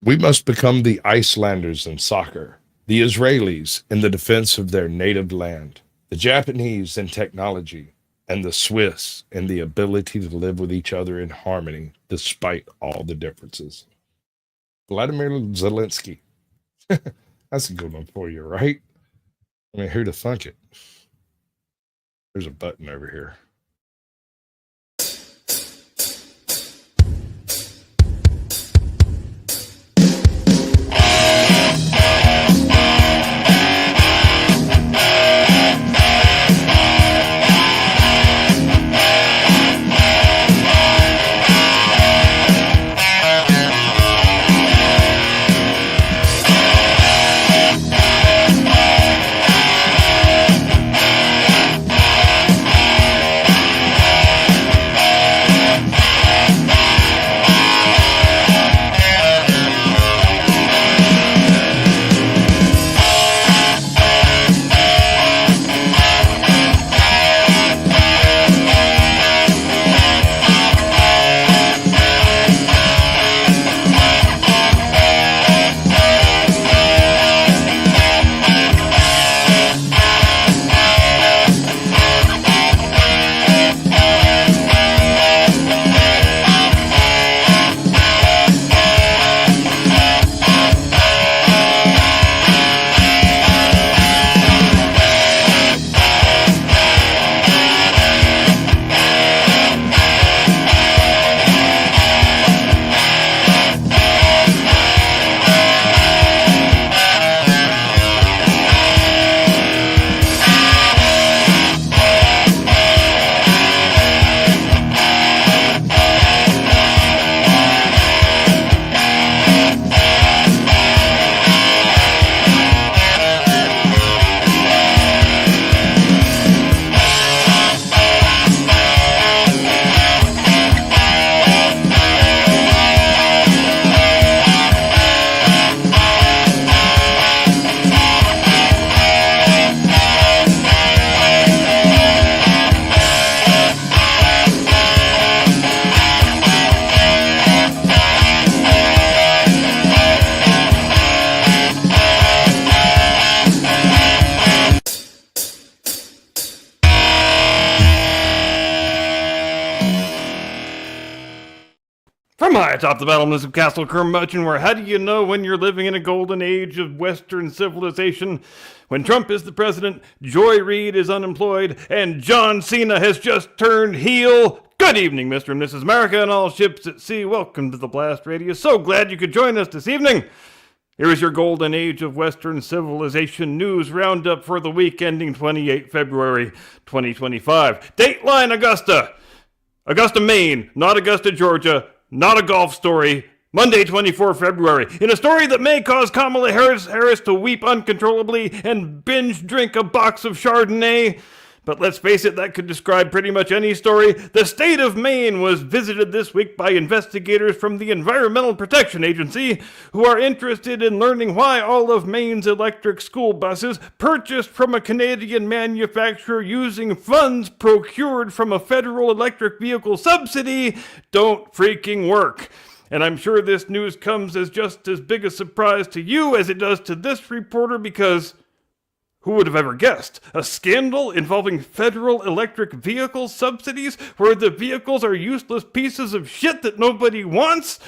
We must become the Icelanders in soccer, the Israelis in the defense of their native land, the Japanese in technology, and the Swiss in the ability to live with each other in harmony despite all the differences. Vladimir Zelensky. That's a good one for you, right? I mean, who'd have thunk it? There's a button over here. From high atop the battlements of Castle Curmudgeon, where how do you know when you're living in a golden age of Western civilization? When Trump is the president, Joy Reid is unemployed, and John Cena has just turned heel. Good evening, Mr. and Mrs. America and all ships at sea. Welcome to the Blast Radio. So glad you could join us this evening. Here is your golden age of Western civilization news roundup for the week ending 28 February 2025. Dateline Augusta. Augusta, Maine, not Augusta, Georgia. Not a golf story. Monday, 24 February. In a story that may cause Kamala Harris to weep uncontrollably and binge drink a box of Chardonnay. But let's face it, that could describe pretty much any story. The state of Maine was visited this week by investigators from the Environmental Protection Agency who are interested in learning why all of Maine's electric school buses purchased from a Canadian manufacturer using funds procured from a federal electric vehicle subsidy don't freaking work. And I'm sure this news comes as just as big a surprise to you as it does to this reporter, because who would have ever guessed? A scandal involving federal electric vehicle subsidies where the vehicles are useless pieces of shit that nobody wants?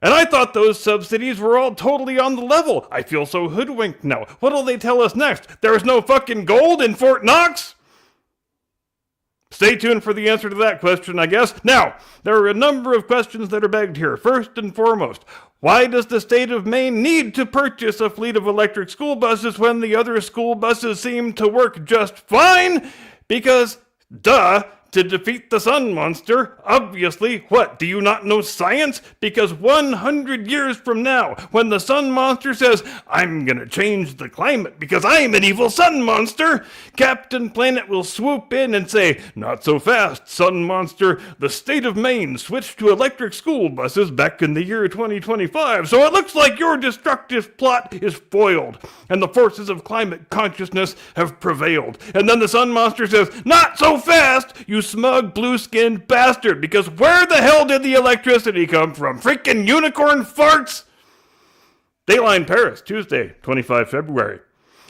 And I thought those subsidies were all totally on the level. I feel so hoodwinked now. What'll they tell us next? There's no fucking gold in Fort Knox? Stay tuned for the answer to that question, I guess. Now, there are a number of questions that are begged here. First and foremost, why does the state of Maine need to purchase a fleet of electric school buses when the other school buses seem to work just fine? Because, duh, to defeat the sun monster, obviously, what, do you not know science? Because 100 years from now, when the sun monster says, I'm gonna change the climate because I'm an evil sun monster, Captain Planet will swoop in and say, not so fast, sun monster. The state of Maine switched to electric school buses back in the year 2025, so it looks like your destructive plot is foiled, and the forces of climate consciousness have prevailed. And then the sun monster says, not so fast, you smug blue-skinned bastard, because where the hell did the electricity come from? Freaking unicorn farts? Dateline Paris, Tuesday, 25 February.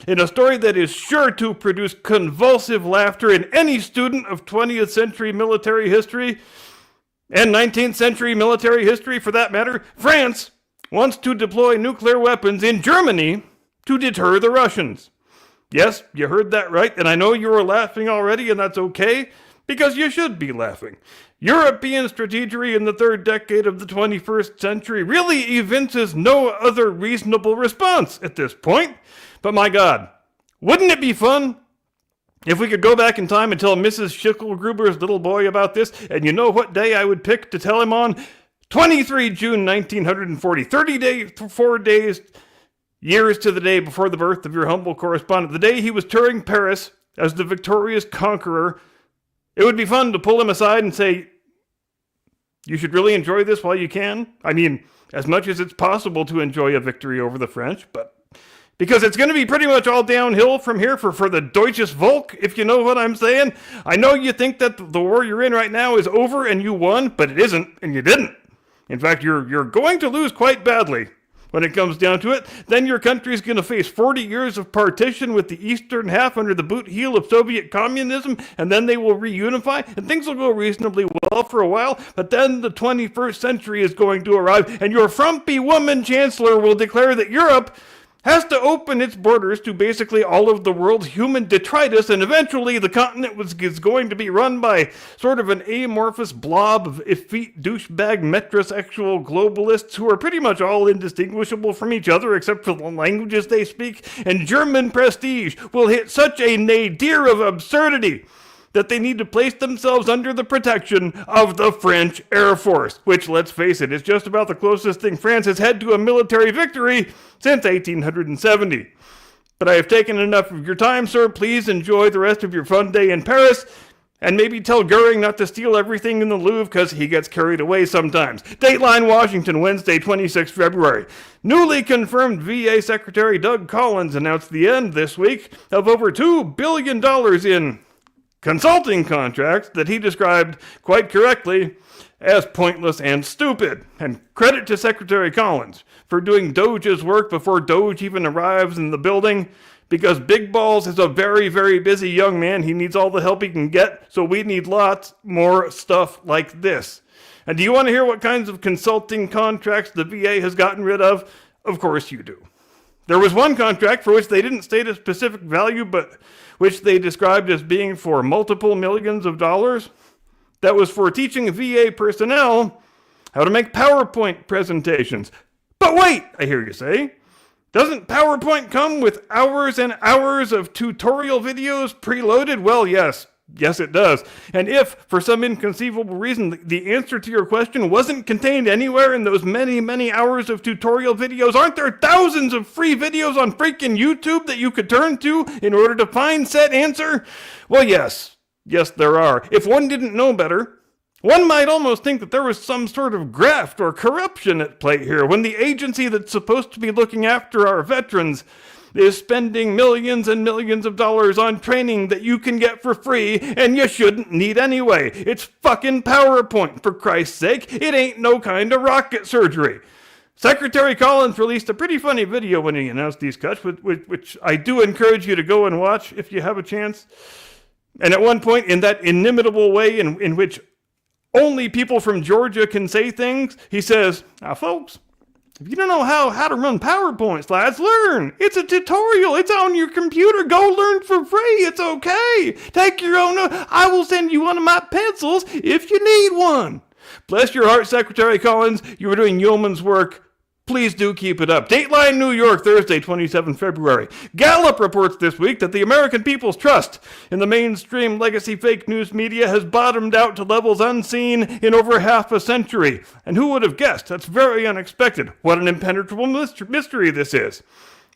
In a story that is sure to produce convulsive laughter in any student of 20th century military history, and 19th century military history for that matter, France wants to deploy nuclear weapons in Germany to deter the Russians. Yes, you heard that right, and I know you were laughing already, and that's okay, because you should be laughing. European strategy in the third decade of the 21st century really evinces no other reasonable response at this point. But my God, wouldn't it be fun if we could go back in time and tell Mrs. Schickelgruber's little boy about this? And you know what day I would pick to tell him on? 23 June 1940, 4 days, years to the day before the birth of your humble correspondent, the day he was touring Paris as the victorious conqueror. It would be fun to pull him aside and say, you should really enjoy this while you can. I mean, as much as it's possible to enjoy a victory over the French, but because it's going to be pretty much all downhill from here for the Deutsches Volk, if you know what I'm saying. I know you think that the war you're in right now is over and you won, but it isn't, and you didn't. In fact, you're going to lose quite badly when it comes down to it. Then your country's going to face 40 years of partition with the eastern half under the boot heel of Soviet communism, and then they will reunify, and things will go reasonably well for a while, but then the 21st century is going to arrive, and your frumpy woman chancellor will declare that Europe has to open its borders to basically all of the world's human detritus, and eventually the continent is going to be run by sort of an amorphous blob of effete douchebag metrosexual globalists who are pretty much all indistinguishable from each other except for the languages they speak, and German prestige will hit such a nadir of absurdity that they need to place themselves under the protection of the French Air Force, which, let's face it, is just about the closest thing France has had to a military victory since 1870. But I have taken enough of your time, sir. Please enjoy the rest of your fun day in Paris, and maybe tell Goering not to steal everything in the Louvre because he gets carried away sometimes. Dateline Washington, Wednesday, 26 February. Newly confirmed VA Secretary Doug Collins announced the end this week of over $2 billion in consulting contracts that he described quite correctly as pointless and stupid. And credit to Secretary Collins for doing Doge's work before Doge even arrives in the building, because Big Balls is a very, very busy young man. He needs all the help he can get, so we need lots more stuff like this. And do you want to hear what kinds of consulting contracts the VA has gotten rid of? Of course you do. There was one contract for which they didn't state a specific value, but which they described as being for multiple millions of dollars. That was for teaching VA personnel how to make PowerPoint presentations. But wait, I hear you say, doesn't PowerPoint come with hours and hours of tutorial videos preloaded? Well, yes. Yes, it does. And if, for some inconceivable reason, the answer to your question wasn't contained anywhere in those many, many hours of tutorial videos, aren't there thousands of free videos on freaking YouTube that you could turn to in order to find said answer? Well, yes. Yes, there are. If one didn't know better, one might almost think that there was some sort of graft or corruption at play here when the agency that's supposed to be looking after our veterans is spending millions and millions of dollars on training that you can get for free and you shouldn't need anyway. It's fucking PowerPoint, for Christ's sake. It ain't no kind of rocket surgery. Secretary Collins released a pretty funny video when he announced these cuts, which I do encourage you to go and watch if you have a chance. And at one point, in that inimitable way in which only people from Georgia can say things, he says, "Now, folks, if you don't know how to run PowerPoint slides, learn. It's a tutorial. It's on your computer. Go learn for free. It's okay. Take your own note. I will send you one of my pencils if you need one." Bless your heart, Secretary Collins. You are doing yeoman's work. Please do keep it up. Dateline New York, Thursday, 27 February. Gallup reports this week that the American people's trust in the mainstream legacy fake news media has bottomed out to levels unseen in over half a century. And who would have guessed? That's very unexpected. What an impenetrable mystery this is.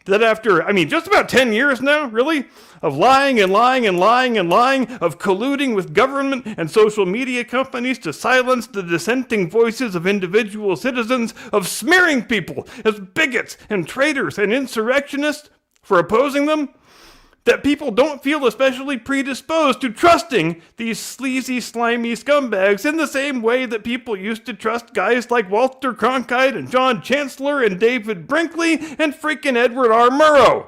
That after, just about 10 years now, really, of lying and lying and lying and lying, of colluding with government and social media companies to silence the dissenting voices of individual citizens, of smearing people as bigots and traitors and insurrectionists for opposing them, that people don't feel especially predisposed to trusting these sleazy, slimy scumbags in the same way that people used to trust guys like Walter Cronkite and John Chancellor and David Brinkley and freaking Edward R. Murrow.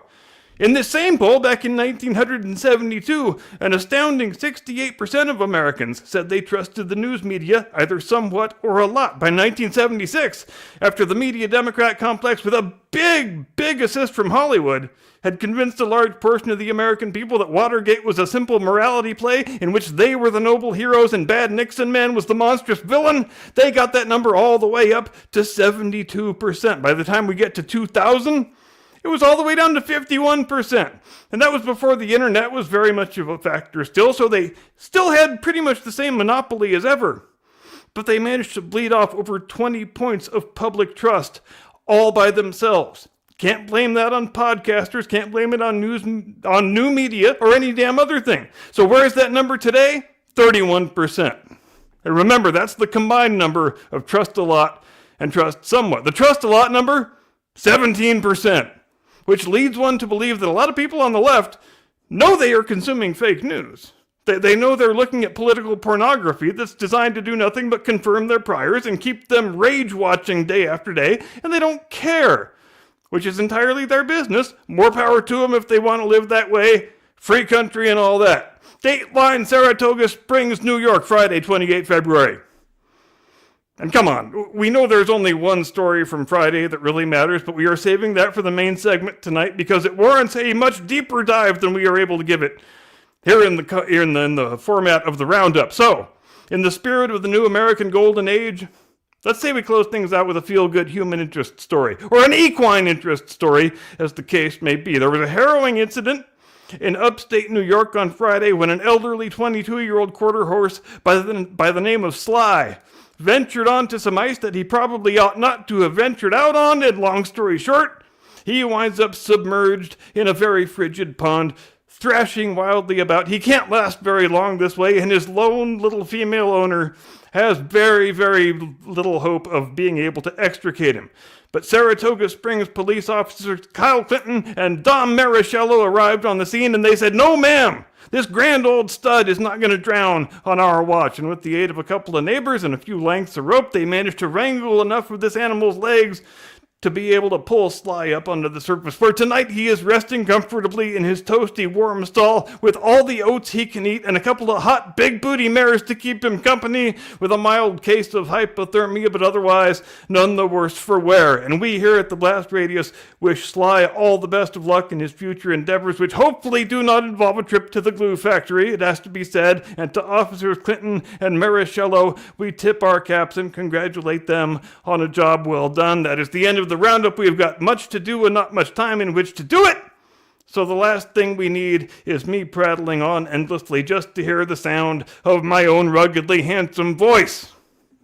In this same poll back in 1972, an astounding 68% of Americans said they trusted the news media either somewhat or a lot. By 1976, after the media Democrat complex with a big assist from Hollywood had convinced a large portion of the American people that Watergate was a simple morality play in which they were the noble heroes and bad Nixon man was the monstrous villain, they got that number all the way up to 72%. By the time we get to 2000, it was all the way down to 51%. And that was before the internet was very much of a factor still, so they still had pretty much the same monopoly as ever. But they managed to bleed off over 20 points of public trust all by themselves. Can't blame that on podcasters, can't blame it on new media, or any damn other thing. So where's that number today? 31%. And remember, that's the combined number of trust a lot and trust somewhat. The trust a lot number, 17%. Which leads one to believe that a lot of people on the left know they are consuming fake news. They know they're looking at political pornography that's designed to do nothing but confirm their priors and keep them rage-watching day after day, and they don't care, which is entirely their business. More power to them if they want to live that way. Free country and all that. Dateline, Saratoga Springs, New York, Friday, 28 February. And come on, we know there's only one story from Friday that really matters, but we are saving that for the main segment tonight because it warrants a much deeper dive than we are able to give it here in the format of the roundup. So, in the spirit of the new American Golden Age, let's say we close things out with a feel-good human interest story, or an equine interest story, as the case may be. There was a harrowing incident in upstate New York on Friday when an elderly 22-year-old quarter horse by the name of Sly ventured onto some ice that he probably ought not to have ventured out on, and long story short, he winds up submerged in a very frigid pond, thrashing wildly about. He can't last very long this way, and his lone little female owner has very, very little hope of being able to extricate him. But Saratoga Springs police officers Kyle Clinton and Dom Marichello arrived on the scene, and they said, "No, ma'am! This grand old stud is not going to drown on our watch." And with the aid of a couple of neighbors and a few lengths of rope, they managed to wrangle enough of this animal's legs to be able to pull Sly up onto the surface, where tonight he is resting comfortably in his toasty warm stall with all the oats he can eat and a couple of hot big booty mares to keep him company, with a mild case of hypothermia, but otherwise none the worse for wear. And we here at the Blast Radius wish Sly all the best of luck in his future endeavors, which hopefully do not involve a trip to the glue factory, it has to be said. And to Officers Clinton and Marichello, we tip our caps and congratulate them on a job well done. That is the end of the roundup. We've got much to do and not much time in which to do it. So the last thing we need is me prattling on endlessly just to hear the sound of my own ruggedly handsome voice.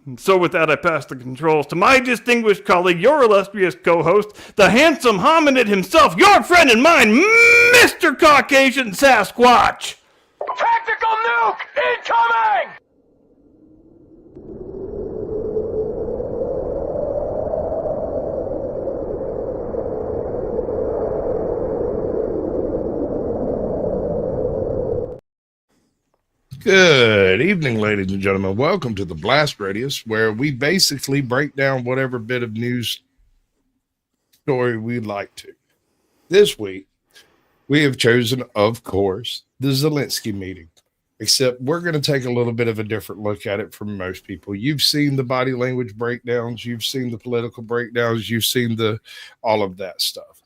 And so with that, I pass the controls to my distinguished colleague, your illustrious co-host, the handsome hominid himself, your friend and mine, Mr. Caucasian Sasquatch. Tactical nuke incoming! Good evening, ladies and gentlemen. Welcome to the Blast Radius, where we basically break down whatever bit of news story we'd like to. This week, we have chosen, of course, the Zelensky meeting, except we're going to take a little bit of a different look at it from most people. You've seen the body language breakdowns, you've seen the political breakdowns, you've seen all of that stuff.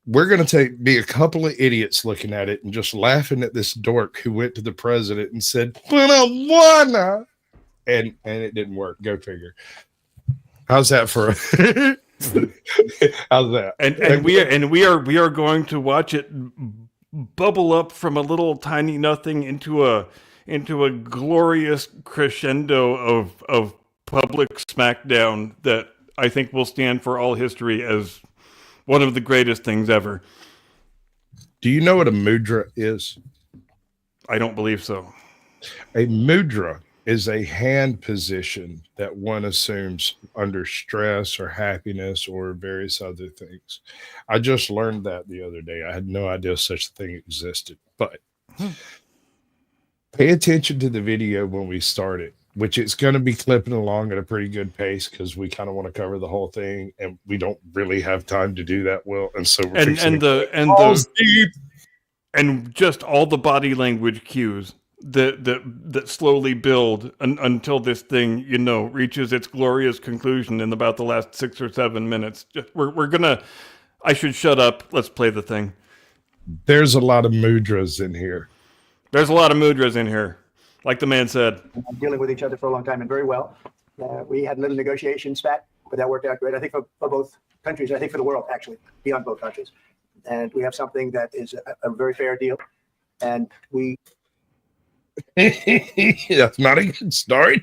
We're going to be a couple of idiots looking at it and just laughing at this dork who went to the president and said, "But I wanna," and it didn't work. Go figure. How's that for? How's that? And we are going to watch it bubble up from a little tiny nothing into a glorious crescendo of public smackdown that I think will stand for all history as one of the greatest things ever. Do you know what a mudra is? I don't believe so. A mudra is a hand position that one assumes under stress or happiness or various other things. I just learned that the other day. I had no idea such a thing existed. But pay attention to the video when we start it, which it's going to be clipping along at a pretty good pace because we kind of want to cover the whole thing, and we don't really have time to do that well. And so we're and just all the body language cues that slowly build until this thing, reaches its glorious conclusion in about the last 6 or 7 minutes. We're gonna. I should shut up. Let's play the thing. There's a lot of mudras in here. There's a lot of mudras in here, like the man said. Dealing with each other for a long time and very well. We had a little negotiation spat, but that worked out great. I think for both countries. I think for the world, actually, beyond both countries. And we have something that is a very fair deal. And we. That's not a good start.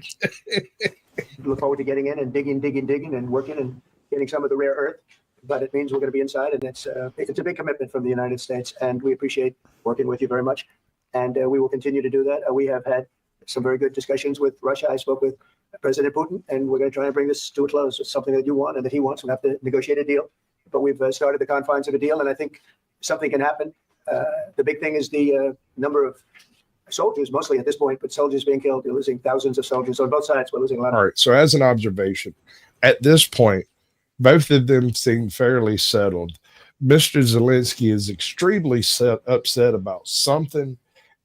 Look forward to getting in and digging and working and getting some of the rare earth. But it means we're going to be inside, and it's a big commitment from the United States, and we appreciate working with you very much. And we will continue to do that. We have had some very good discussions with Russia. I spoke with President Putin, and we're going to try and bring this to a close. It's something that you want and that he wants. We'll have to negotiate a deal. But we've started the confines of a deal, and I think something can happen. The big thing is the number of soldiers, mostly at this point, but soldiers being killed. We're losing thousands of soldiers on both sides. We're losing a lot. All right. So as an observation, at this point, both of them seem fairly settled. Mr. Zelensky is extremely upset about something.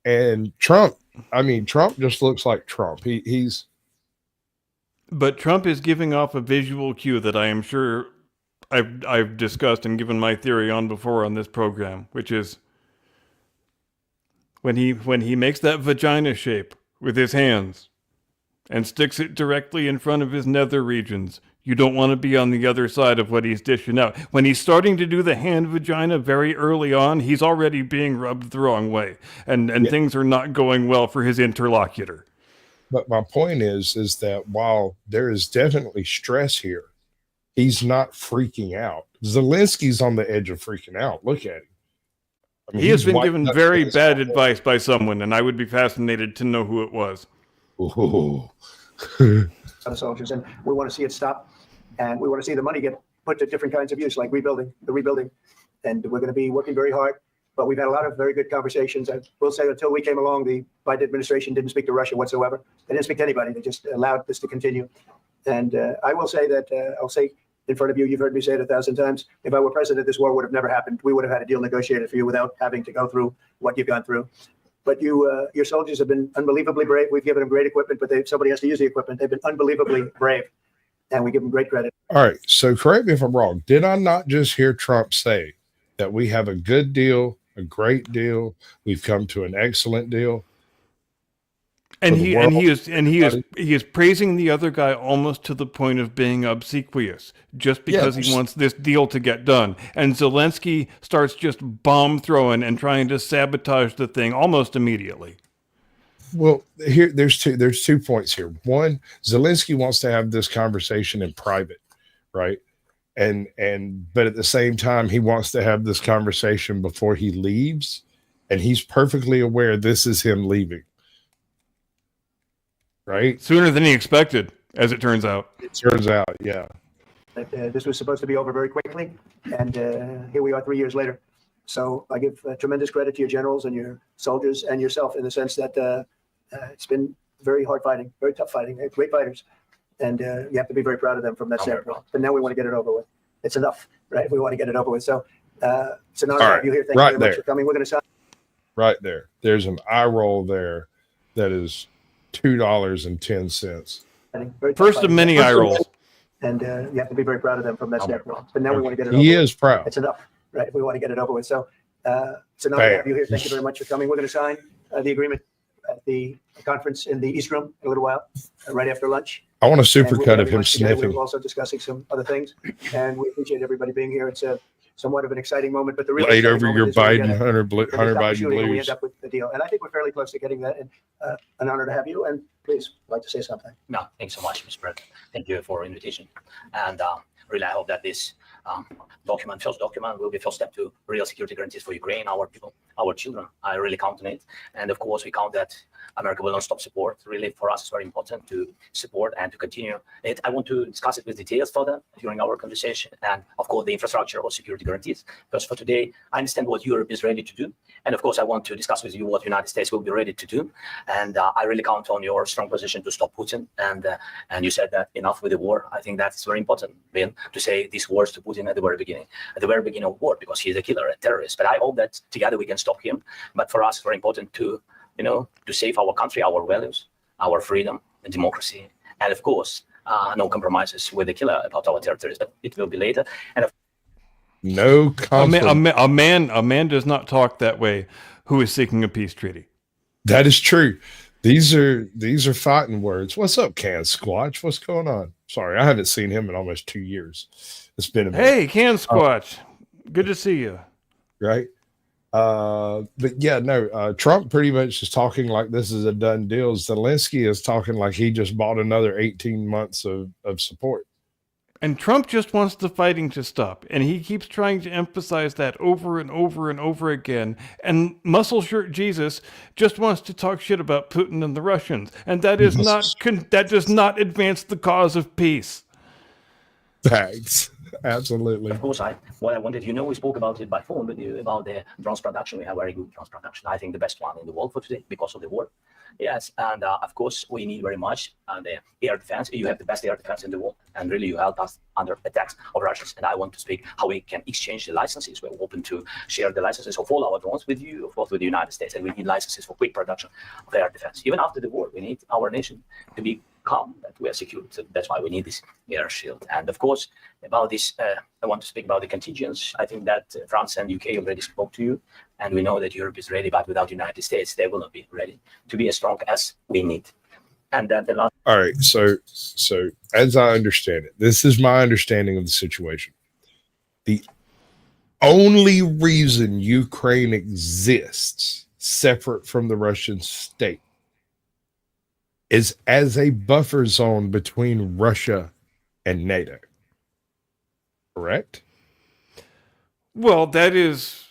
And Trump just looks like Trump. But Trump is giving off a visual cue that I am sure I've discussed and given my theory on before on this program, which is when he makes that vagina shape with his hands and sticks it directly in front of his nether regions, you don't want to be on the other side of what he's dishing out. When he's starting to do the hand vagina very early on, he's already being rubbed the wrong way, and things are not going well for his interlocutor. But my point is that while there is definitely stress here, he's not freaking out. Zelensky's on the edge of freaking out. Look at him. I mean, he has been given very bad advice by someone, and I would be fascinated to know who it was. Other soldiers, and we want to see it stop, and we want to see the money get put to different kinds of use, like rebuilding, and we're going to be working very hard. But we've had a lot of very good conversations. I will say, until we came along, the Biden administration didn't speak to Russia whatsoever. They didn't speak to anybody. They just allowed this to continue. And I will say that I'll say in front of you, you've heard me say it 1,000 times. If I were president, this war would have never happened. We would have had a deal negotiated for you without having to go through what you've gone through. But your soldiers have been unbelievably brave. We've given them great equipment, but somebody has to use the equipment. They've been unbelievably brave, and we give them great credit. All right. So correct me if I'm wrong. Did I not just hear Trump say that we have a good deal, a great deal? We've come to an excellent deal. And he is praising the other guy almost to the point of being obsequious, just because he wants this deal to get done. And Zelensky starts just bomb throwing and trying to sabotage the thing almost immediately. Well, here there's two points here. One, Zelensky wants to have this conversation in private, right? But at the same time, he wants to have this conversation before he leaves, and he's perfectly aware this is him leaving. Right? Sooner than he expected, as it turns out. It turns out, yeah. This was supposed to be over very quickly, and here we are 3 years later. So I give tremendous credit to your generals and your soldiers and yourself in the sense that it's been very hard fighting, very tough fighting, great fighters. And you have to be very proud of them from that standpoint. But now we want to get it over with. It's enough, right? We want to get it over with. So it's an honor to have you here. Thank you very much for coming. We're going to sign. Right there. There's an eye roll there that is $2.10. First of many eye rolls. And you have to be very proud of them from that standpoint. But now we want to get it over. He is proud. It's enough, right? We want to get it over with. So it's an honor to have you here. Thank you very much for coming. We're going to sign the agreement at the conference in the East Room in a little while, right after lunch. I want a supercut of him sniffing. We're also discussing some other things, and we appreciate everybody being here. It's somewhat of an exciting moment, but the real laid over your Biden, Hunter Biden blues. We end up with the deal, and I think we're fairly close to getting that. And an honor to have you. And please, I'd like to say something. No, thanks so much, Mr. President. Thank you for the invitation, and really, I hope that this first document will be first step to real security guarantees for Ukraine, our people, our children. I really count on it. And of course, we count that America will not stop support. Really, for us, it's very important to support and to continue it. I want to discuss it with details further during our conversation. And of course, the infrastructure or security guarantees. Because for today, I understand what Europe is ready to do. And of course, I want to discuss with you what the United States will be ready to do. And I really count on your strong position to stop Putin. And you said that enough with the war. I think that's very important, Ben, to say these words to Putin at the very beginning of war, because he's a killer, a terrorist. But I hope that together we can stop him. But for us, it's very important to save our country, our values, our freedom, and democracy, and of course, no compromises with the killer about our territories. But it will be later. And No conflict. A man does not talk that way who is seeking a peace treaty. That is true. These are fighting words. What's up, Can Squatch? What's going on? Sorry, I haven't seen him in almost 2 years. It's been a minute. Hey, Can Squatch. Good to see you. Right? But yeah, no, Trump pretty much is talking like this is a done deal. Zelensky is talking like he just bought another 18 months of support. And Trump just wants the fighting to stop. And he keeps trying to emphasize that over and over and over again. And Muscle Shirt Jesus just wants to talk shit about Putin and the Russians. And that does not advance the cause of peace. Thanks. Absolutely. of course, what I wanted, we spoke about it by phone with you about the drones production. We have very good drones production. I think the best one in the world for today because of the war. Yes, and of course, we need very much the air defense. You have the best air defense in the world, and really you help us under attacks of Russians. And I want to speak how we can exchange the licenses. We're open to share the licenses of all our drones with you, of course, with the United States. And we need licenses for quick production of air defense. Even after the war, we need our nation to be calm, that we are secure. So that's why we need this air shield. And of course, about this, I want to speak about the contingents. I think that France and UK already spoke to you, and we know that Europe is ready, but without the United States, they will not be ready to be as strong as we need. And then the last. All right. So as I understand it, this is my understanding of the situation. The only reason Ukraine exists separate from the Russian state is as a buffer zone between Russia and NATO. Correct? Well, that is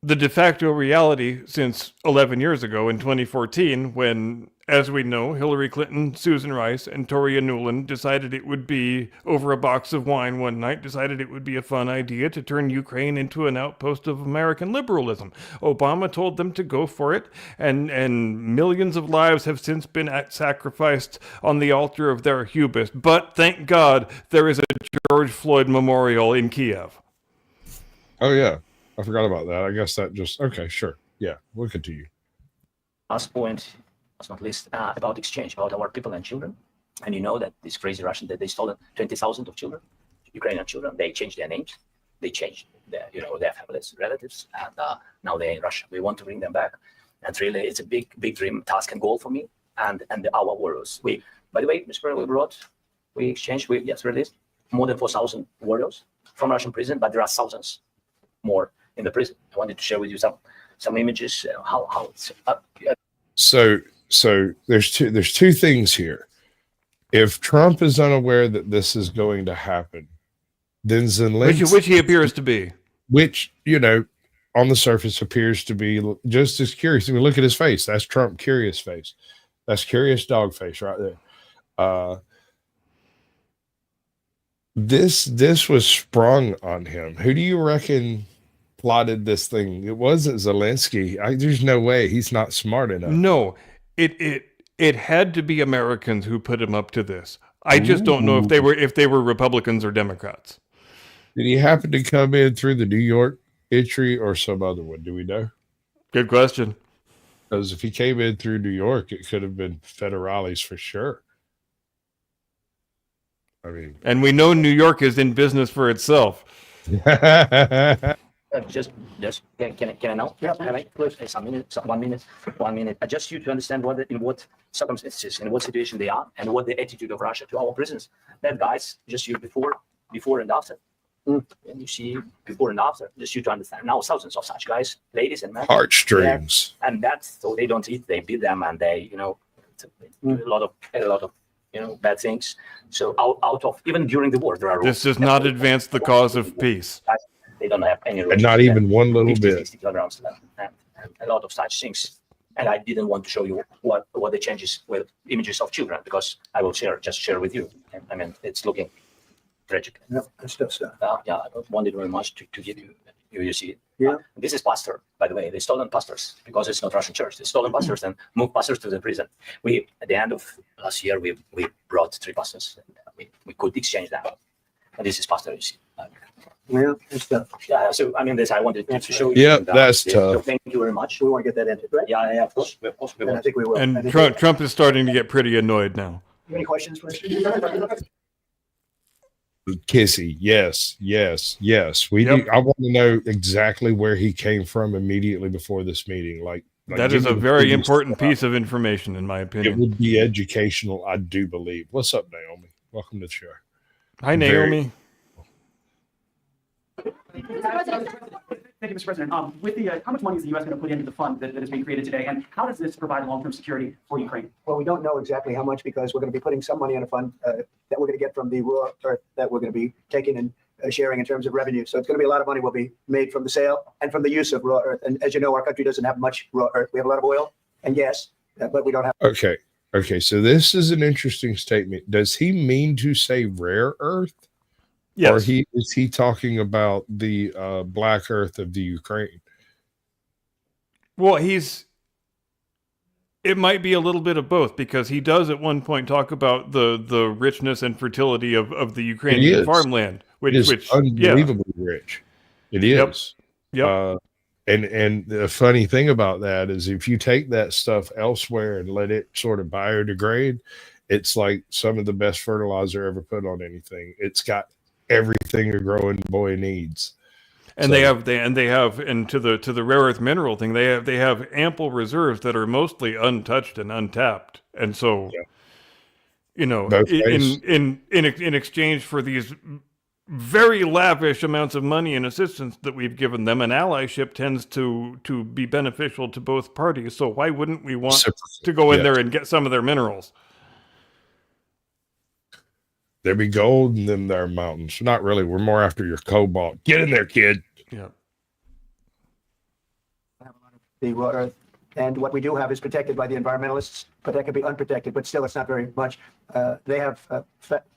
the de facto reality since 11 years ago in 2014, when, as we know, Hillary Clinton, Susan Rice, and Toria Nuland decided it would be, over a box of wine one night, decided it would be a fun idea to turn Ukraine into an outpost of American liberalism. Obama told them to go for it, and millions of lives have since been sacrificed on the altar of their hubris. But thank God there is a George Floyd memorial in Kiev. Oh, yeah. I forgot about that. I guess that just, okay, sure. Yeah, we'll continue. Last point, last not least, about exchange, about our people and children. And you know that this crazy Russian, that they stolen 20,000 of children, Ukrainian children. They changed their names. They changed their families, relatives, and now they're in Russia. We want to bring them back. And really, it's a big dream, task and goal for me and our warriors. By the way, Mr. we exchanged, released more than 4,000 warriors from Russian prison, but there are thousands more in the prison. I wanted to share with you some images, how it's up. So there's two things here. If Trump is unaware that this is going to happen, then Zelensky, which he appears to be, which on the surface appears to be just as curious. I mean, look at his face. That's Trump curious face. That's curious dog face right there. This was sprung on him. Who do you reckon plotted this thing? It wasn't Zelensky. There's no way. He's not smart enough. No, it had to be Americans who put him up to this. I just don't know if they were Republicans or Democrats. Did he happen to come in through the New York entry or some other one? Do we know? Good question. Because if he came in through New York, it could have been federales for sure. I mean, and we know New York is in business for itself. Just can I now? Yeah. Can I close? 1 minute. Just you to understand in what circumstances, in what situation they are, and what the attitude of Russia to our prisoners. That guys, just you before and after. And you see before and after, just you to understand. Now thousands of such guys, ladies and men. Heartstrings. And that's so they don't eat, they beat them, and they do a lot of bad things. So out of even during the war, there are This rules. does not advance the cause of peace. They don't have any rules. And not even one little 50, bit. 60 kilograms and a lot of such things. And I didn't want to show you what the changes with images of children, because I will share with you. I mean, it's looking tragic. No, that's stuff. Yeah, I wanted very much to give you. You see it. Yeah. This is pastor, by the way. They stolen pastors because it's not Russian church. They stolen pastors and moved pastors to the prison. We, at the end of last year, we brought 3 pastors. And we could exchange them. And this is pastor, you see. Yeah, that's tough. Yeah, so I mean, this I wanted to show you. Yeah, And, that's So tough. thank you very much. We want to get that ended, right? Yeah, of course we And I will. think we will. I And think Trump is starting to get pretty annoyed now. Any questions for us? Kissy, yes. We Yep. do, I want to know exactly where he came from immediately before this meeting. Like That give is me a the very biggest- important piece of information, in my It opinion. would be educational, I do believe. What's up, Naomi? Welcome to the show. Hi, very- Naomi. Thank you, Mr. President. With the how much money is the U.S. going to put into the fund that is being created today, and how does this provide long-term security for Ukraine? Well, we don't know exactly how much because we're going to be putting some money in a fund that we're going to get from the raw earth that we're going to be taking and sharing in terms of revenue. So it's going to be a lot of money will be made from the sale and from the use of raw earth. And as you know, our country doesn't have much raw earth. We have a lot of oil and gas, but we don't have. Okay. So this is an interesting statement. Does he mean to say rare earth? Or Yes. is he talking about the black earth of the Ukraine? Well, it might be a little bit of both, because he does at one point talk about the richness and fertility of the Ukrainian is. farmland, It is which unbelievably rich. It is. Yep. And the funny thing about that is if you take that stuff elsewhere and let it sort of biodegrade, it's like some of the best fertilizer ever put on anything. It's got everything a growing boy needs. And they have to the rare earth mineral thing, they have ample reserves that are mostly untouched and untapped. And so, Both ways. in exchange for these very lavish amounts of money and assistance that we've given them, an allyship tends to be beneficial to both parties. So why wouldn't we want to go in there and get some of their minerals? There be gold in them there mountains. Not really. We're more after your cobalt. Get in there, kid. Yeah. The raw earth. And what we do have is protected by the environmentalists, but that could be unprotected, but still it's not very much. They have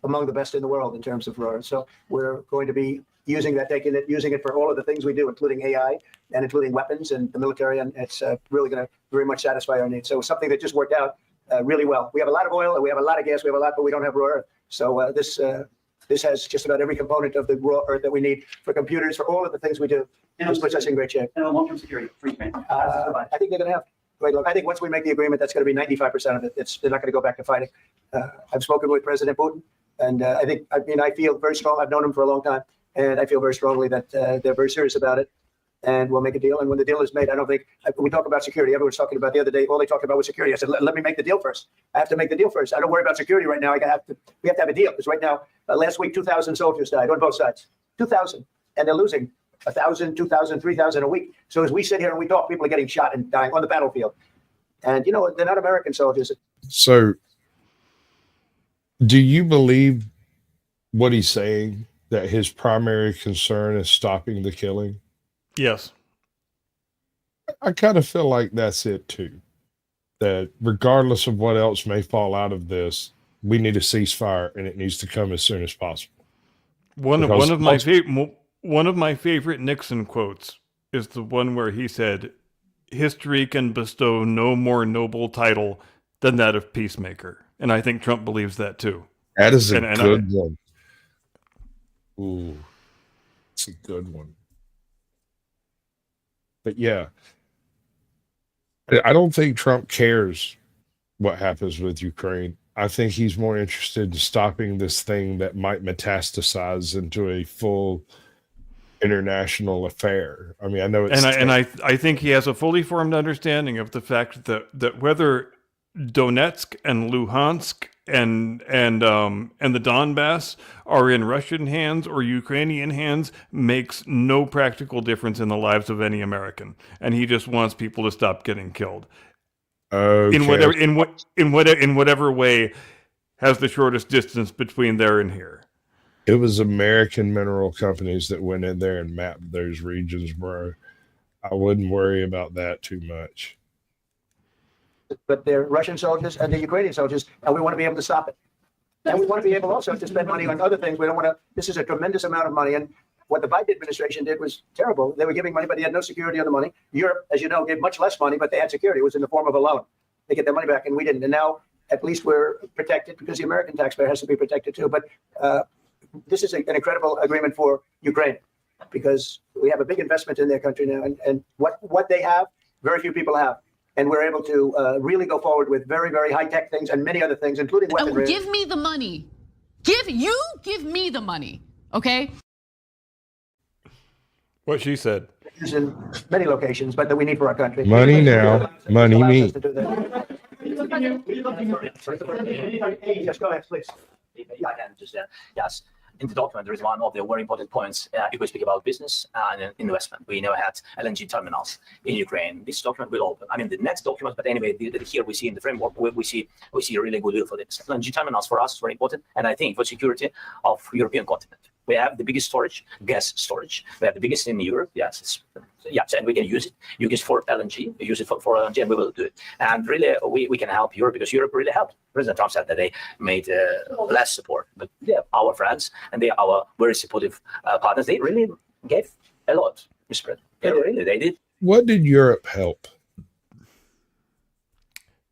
among the best in the world in terms of raw earth. So we're going to be using that, using it for all of the things we do, including AI and including weapons and the military. And it's really going to very much satisfy our needs. So something that just worked out really well. We have a lot of oil and we have a lot of gas. We have a lot, but we don't have raw earth. So this has just about every component of the raw earth that we need for computers, for all of the things we do. And This puts us in great shape. And long-term security for Ukraine. How does this provide? I think they're going to have. Wait, look, I think once we make the agreement, that's going to be 95% of it. They're not going to go back to fighting. I've spoken with President Putin, and I feel very strong. I've known him for a long time, and I feel very strongly that they're very serious about it, and we'll make a deal. And when the deal is made, I don't think when we talk about security. Everyone's talking about the other day. All they talked about was security. I said, let me make the deal first. I have to make the deal first. I don't worry about security right now. We have to have a deal because right now, last week, 2,000 soldiers died on both sides. 2,000, and they're losing 1,000, 2,000, 3,000 a week. So as we sit here and we talk, people are getting shot and dying on the battlefield. And, they're not American soldiers. So do you believe what he's saying, that his primary concern is stopping the killing? Yes. I kind of feel like that's it too. That regardless of what else may fall out of this, we need a ceasefire and it needs to come as soon as possible. One of my favorite Nixon quotes is the one where he said, "History can bestow no more noble title than that of peacemaker." And I think Trump believes that too. That is a And good one. Ooh, it's a good one. But yeah, I don't think Trump cares what happens with Ukraine. I think he's more interested in stopping this thing that might metastasize into a full international affair. I mean, I know it's I think he has a fully formed understanding of the fact that whether Donetsk and Luhansk and the Donbass are in Russian hands or Ukrainian hands makes no practical difference in the lives of any American, and he just wants people to stop getting killed. okay. In whatever way has the shortest distance between there and here. It was American mineral companies that went in there and mapped those regions, bro. I wouldn't worry about that too much. But they're Russian soldiers and they're Ukrainian soldiers, and we want to be able to stop it. And we want to be able also to spend money on other things. We don't want to, this is a tremendous amount of money. And what the Biden administration did was terrible. They were giving money, but they had no security on the money. Europe, as you know, gave much less money, but they had security. It was in the form of a loan. They get their money back, and we didn't. And now at least we're protected because the American taxpayer has to be protected too. But this is an incredible agreement for Ukraine because we have a big investment in their country now. And what they have, very few people have. And we're able to really go forward with very, very high-tech things and many other things, including weaponry. Give me the money. Give me the money, okay? What she said. In many locations, but that we need for our country. Money now, money Allows me. us to do that. Yes, go ahead, please. Yeah, I can just, yes. In the document, there is one of the very important points. If we speak about business and investment, we never had LNG terminals in Ukraine. This document will open. I mean, the next document, but anyway, here we see in the framework, we see a really good deal for this. LNG terminals for us is very important, and I think for security of European continent. We have the biggest storage, gas storage. We have the biggest in Europe. Yes, and we can use it. Use it for LNG. Use it for LNG, and we will do it. And really, we can help Europe because Europe really helped. President Trump said that they made less support, but they are our friends and they are our very supportive partners. They really gave a lot, Mr. President. They did. What did Europe help?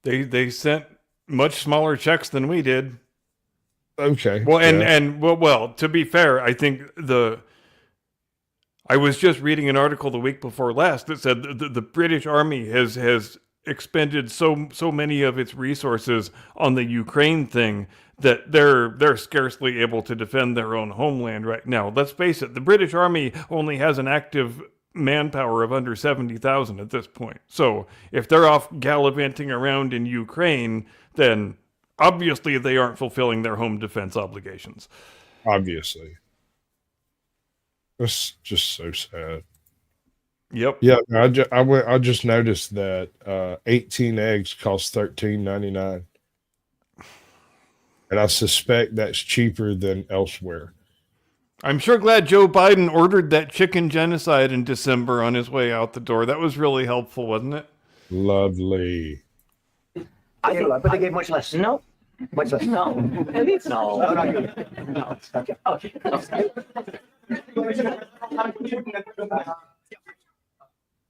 They sent much smaller checks than we did. Okay. Well, yeah. well, to be fair, I think I was just reading an article the week before last that said the British Army has expended so many of its resources on the Ukraine thing that they're scarcely able to defend their own homeland right now. Let's face it, the British Army only has an active manpower of under 70,000 at this point. So if they're off gallivanting around in Ukraine, then obviously they aren't fulfilling their home defense obligations. Obviously. That's just so sad. Yep. Yeah, I just noticed that 18 eggs cost $13.99, and I suspect that's cheaper than elsewhere. I'm sure glad Joe Biden ordered that chicken genocide in December on his way out the door. That was really helpful, wasn't it? Lovely. I gave a lot, but they gave much less. No, Much less. no, no. No, not you. No. Okay. Okay.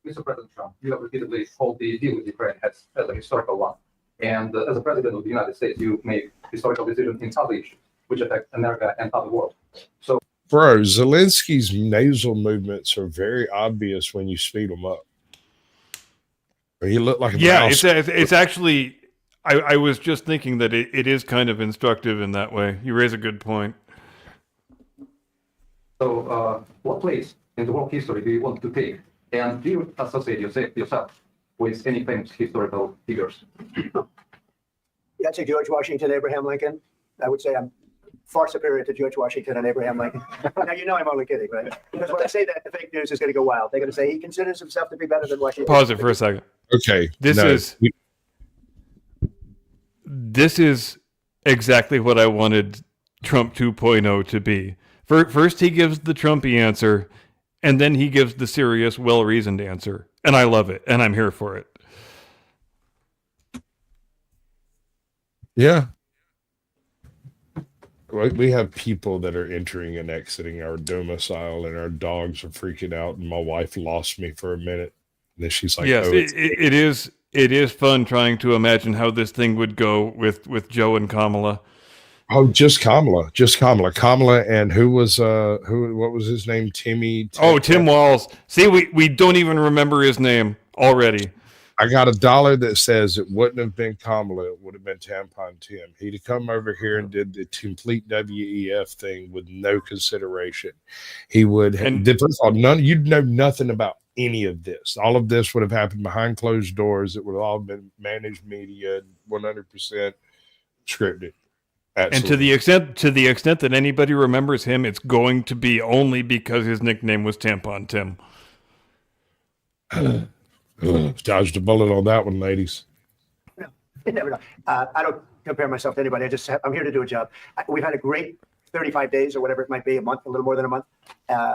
Mr. President Trump, you have repeatedly called the deal with Ukraine as a historical one. And as a president of the United States, you make historical decisions in other issues, which affect America and other world. So, Bro, Zelensky's nasal movements are very obvious when you speed them up. He looked like a mouse. It's actually, I was just thinking that it is kind of instructive in that way. You raise a good point. what place in the world history do you want to take? And do you associate yourself with any famous historical figures? Yeah, I'd say George Washington, Abraham Lincoln. I would say I'm far superior to George Washington and Abraham Lincoln. Now, you know I'm only kidding, right? Because when I say that, the fake news is going to go wild. They're going to say he considers himself to be better than Washington. Pause it for a second. Okay. This is exactly what I wanted Trump 2.0 to be. First, he gives the Trumpy answer, and then he gives the serious, well-reasoned answer. And I love it, and I'm here for it. Yeah. We have people that are entering and exiting our domicile, and our dogs are freaking out, and my wife lost me for a minute. And then she's like, yes, oh, it is fun trying to imagine how this thing would go with Joe and Kamala. Oh, just Kamala. Kamala, and what was his name? Tim Walz. See, we don't even remember his name already. I got $1 that says it wouldn't have been Kamala, it would have been Tampon Tim. He'd have come over here and did the complete WEF thing with no consideration. He would have, first of all, you'd know nothing about any of this. All of this would have happened behind closed doors. It would have all been managed media, 100% scripted. Absolutely. And to the extent that anybody remembers him, it's going to be only because his nickname was Tampon Tim. Dodged a bullet on that one, ladies. No, you never know. I don't compare myself to anybody. I'm here to do a job. We've had a great 35 days or whatever it might be, a month, a little more than a month.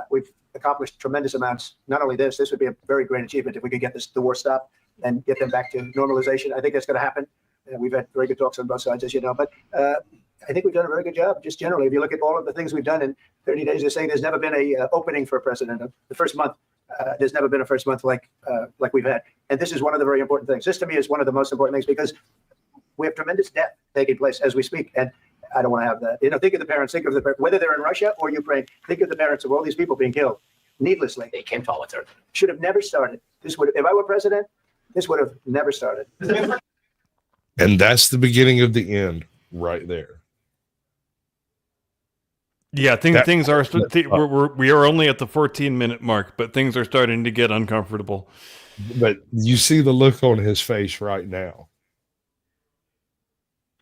We've accomplished tremendous amounts. Not only this would be a very great achievement if we could get the war stopped and get them back to normalization. I think that's going to happen. We've had very good talks on both sides, as you know, but I think we've done a very good job. Just generally, if you look at all of the things we've done in 30 days, they're saying there's never been a opening for a president. The first month, there's never been a first month like we've had. And this is one of the very important things. This to me is one of the most important things because we have tremendous death taking place as we speak. And I don't want to have that. Think of the parents, whether they're in Russia or Ukraine, think of the parents of all these people being killed needlessly. They came to our territory. Should have never started. If I were president, this would have never started. And that's the beginning of the end right there. Yeah, things are. We are only at the 14-minute mark, but things are starting to get uncomfortable. But you see the look on his face right now.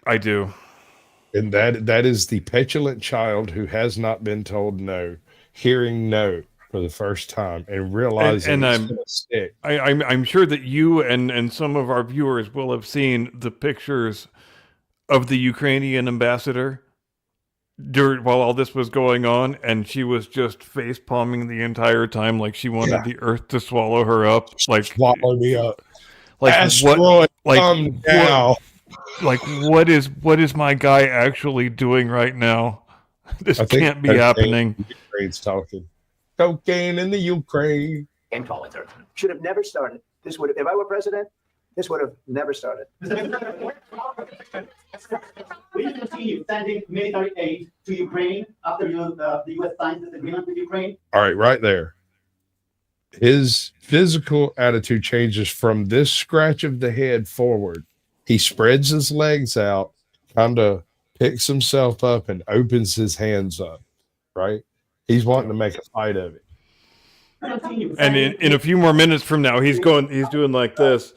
I do. And that is the petulant child who has not been told no, hearing no for the first time and realizing it's going to stick. I'm sure that you and some of our viewers will have seen the pictures of the Ukrainian ambassador while all this was going on, and she was just face palming the entire time, like she wanted the earth to swallow her up. Like swallow me up. Like Asteroid, what? Like come down. What is my guy actually doing right now? This can't be happening. Ukraine's talking. Cocaine in the Ukraine. Came to our territory. Should have never started. If I were president, this would have never started. Will you continue sending military aid to Ukraine after the U.S. signs this agreement with Ukraine? All right there. His physical attitude changes from this scratch of the head forward. He spreads his legs out, kind of picks himself up and opens his hands up, right? He's wanting to make a fight of it. And in a few more minutes from now, he's doing like this.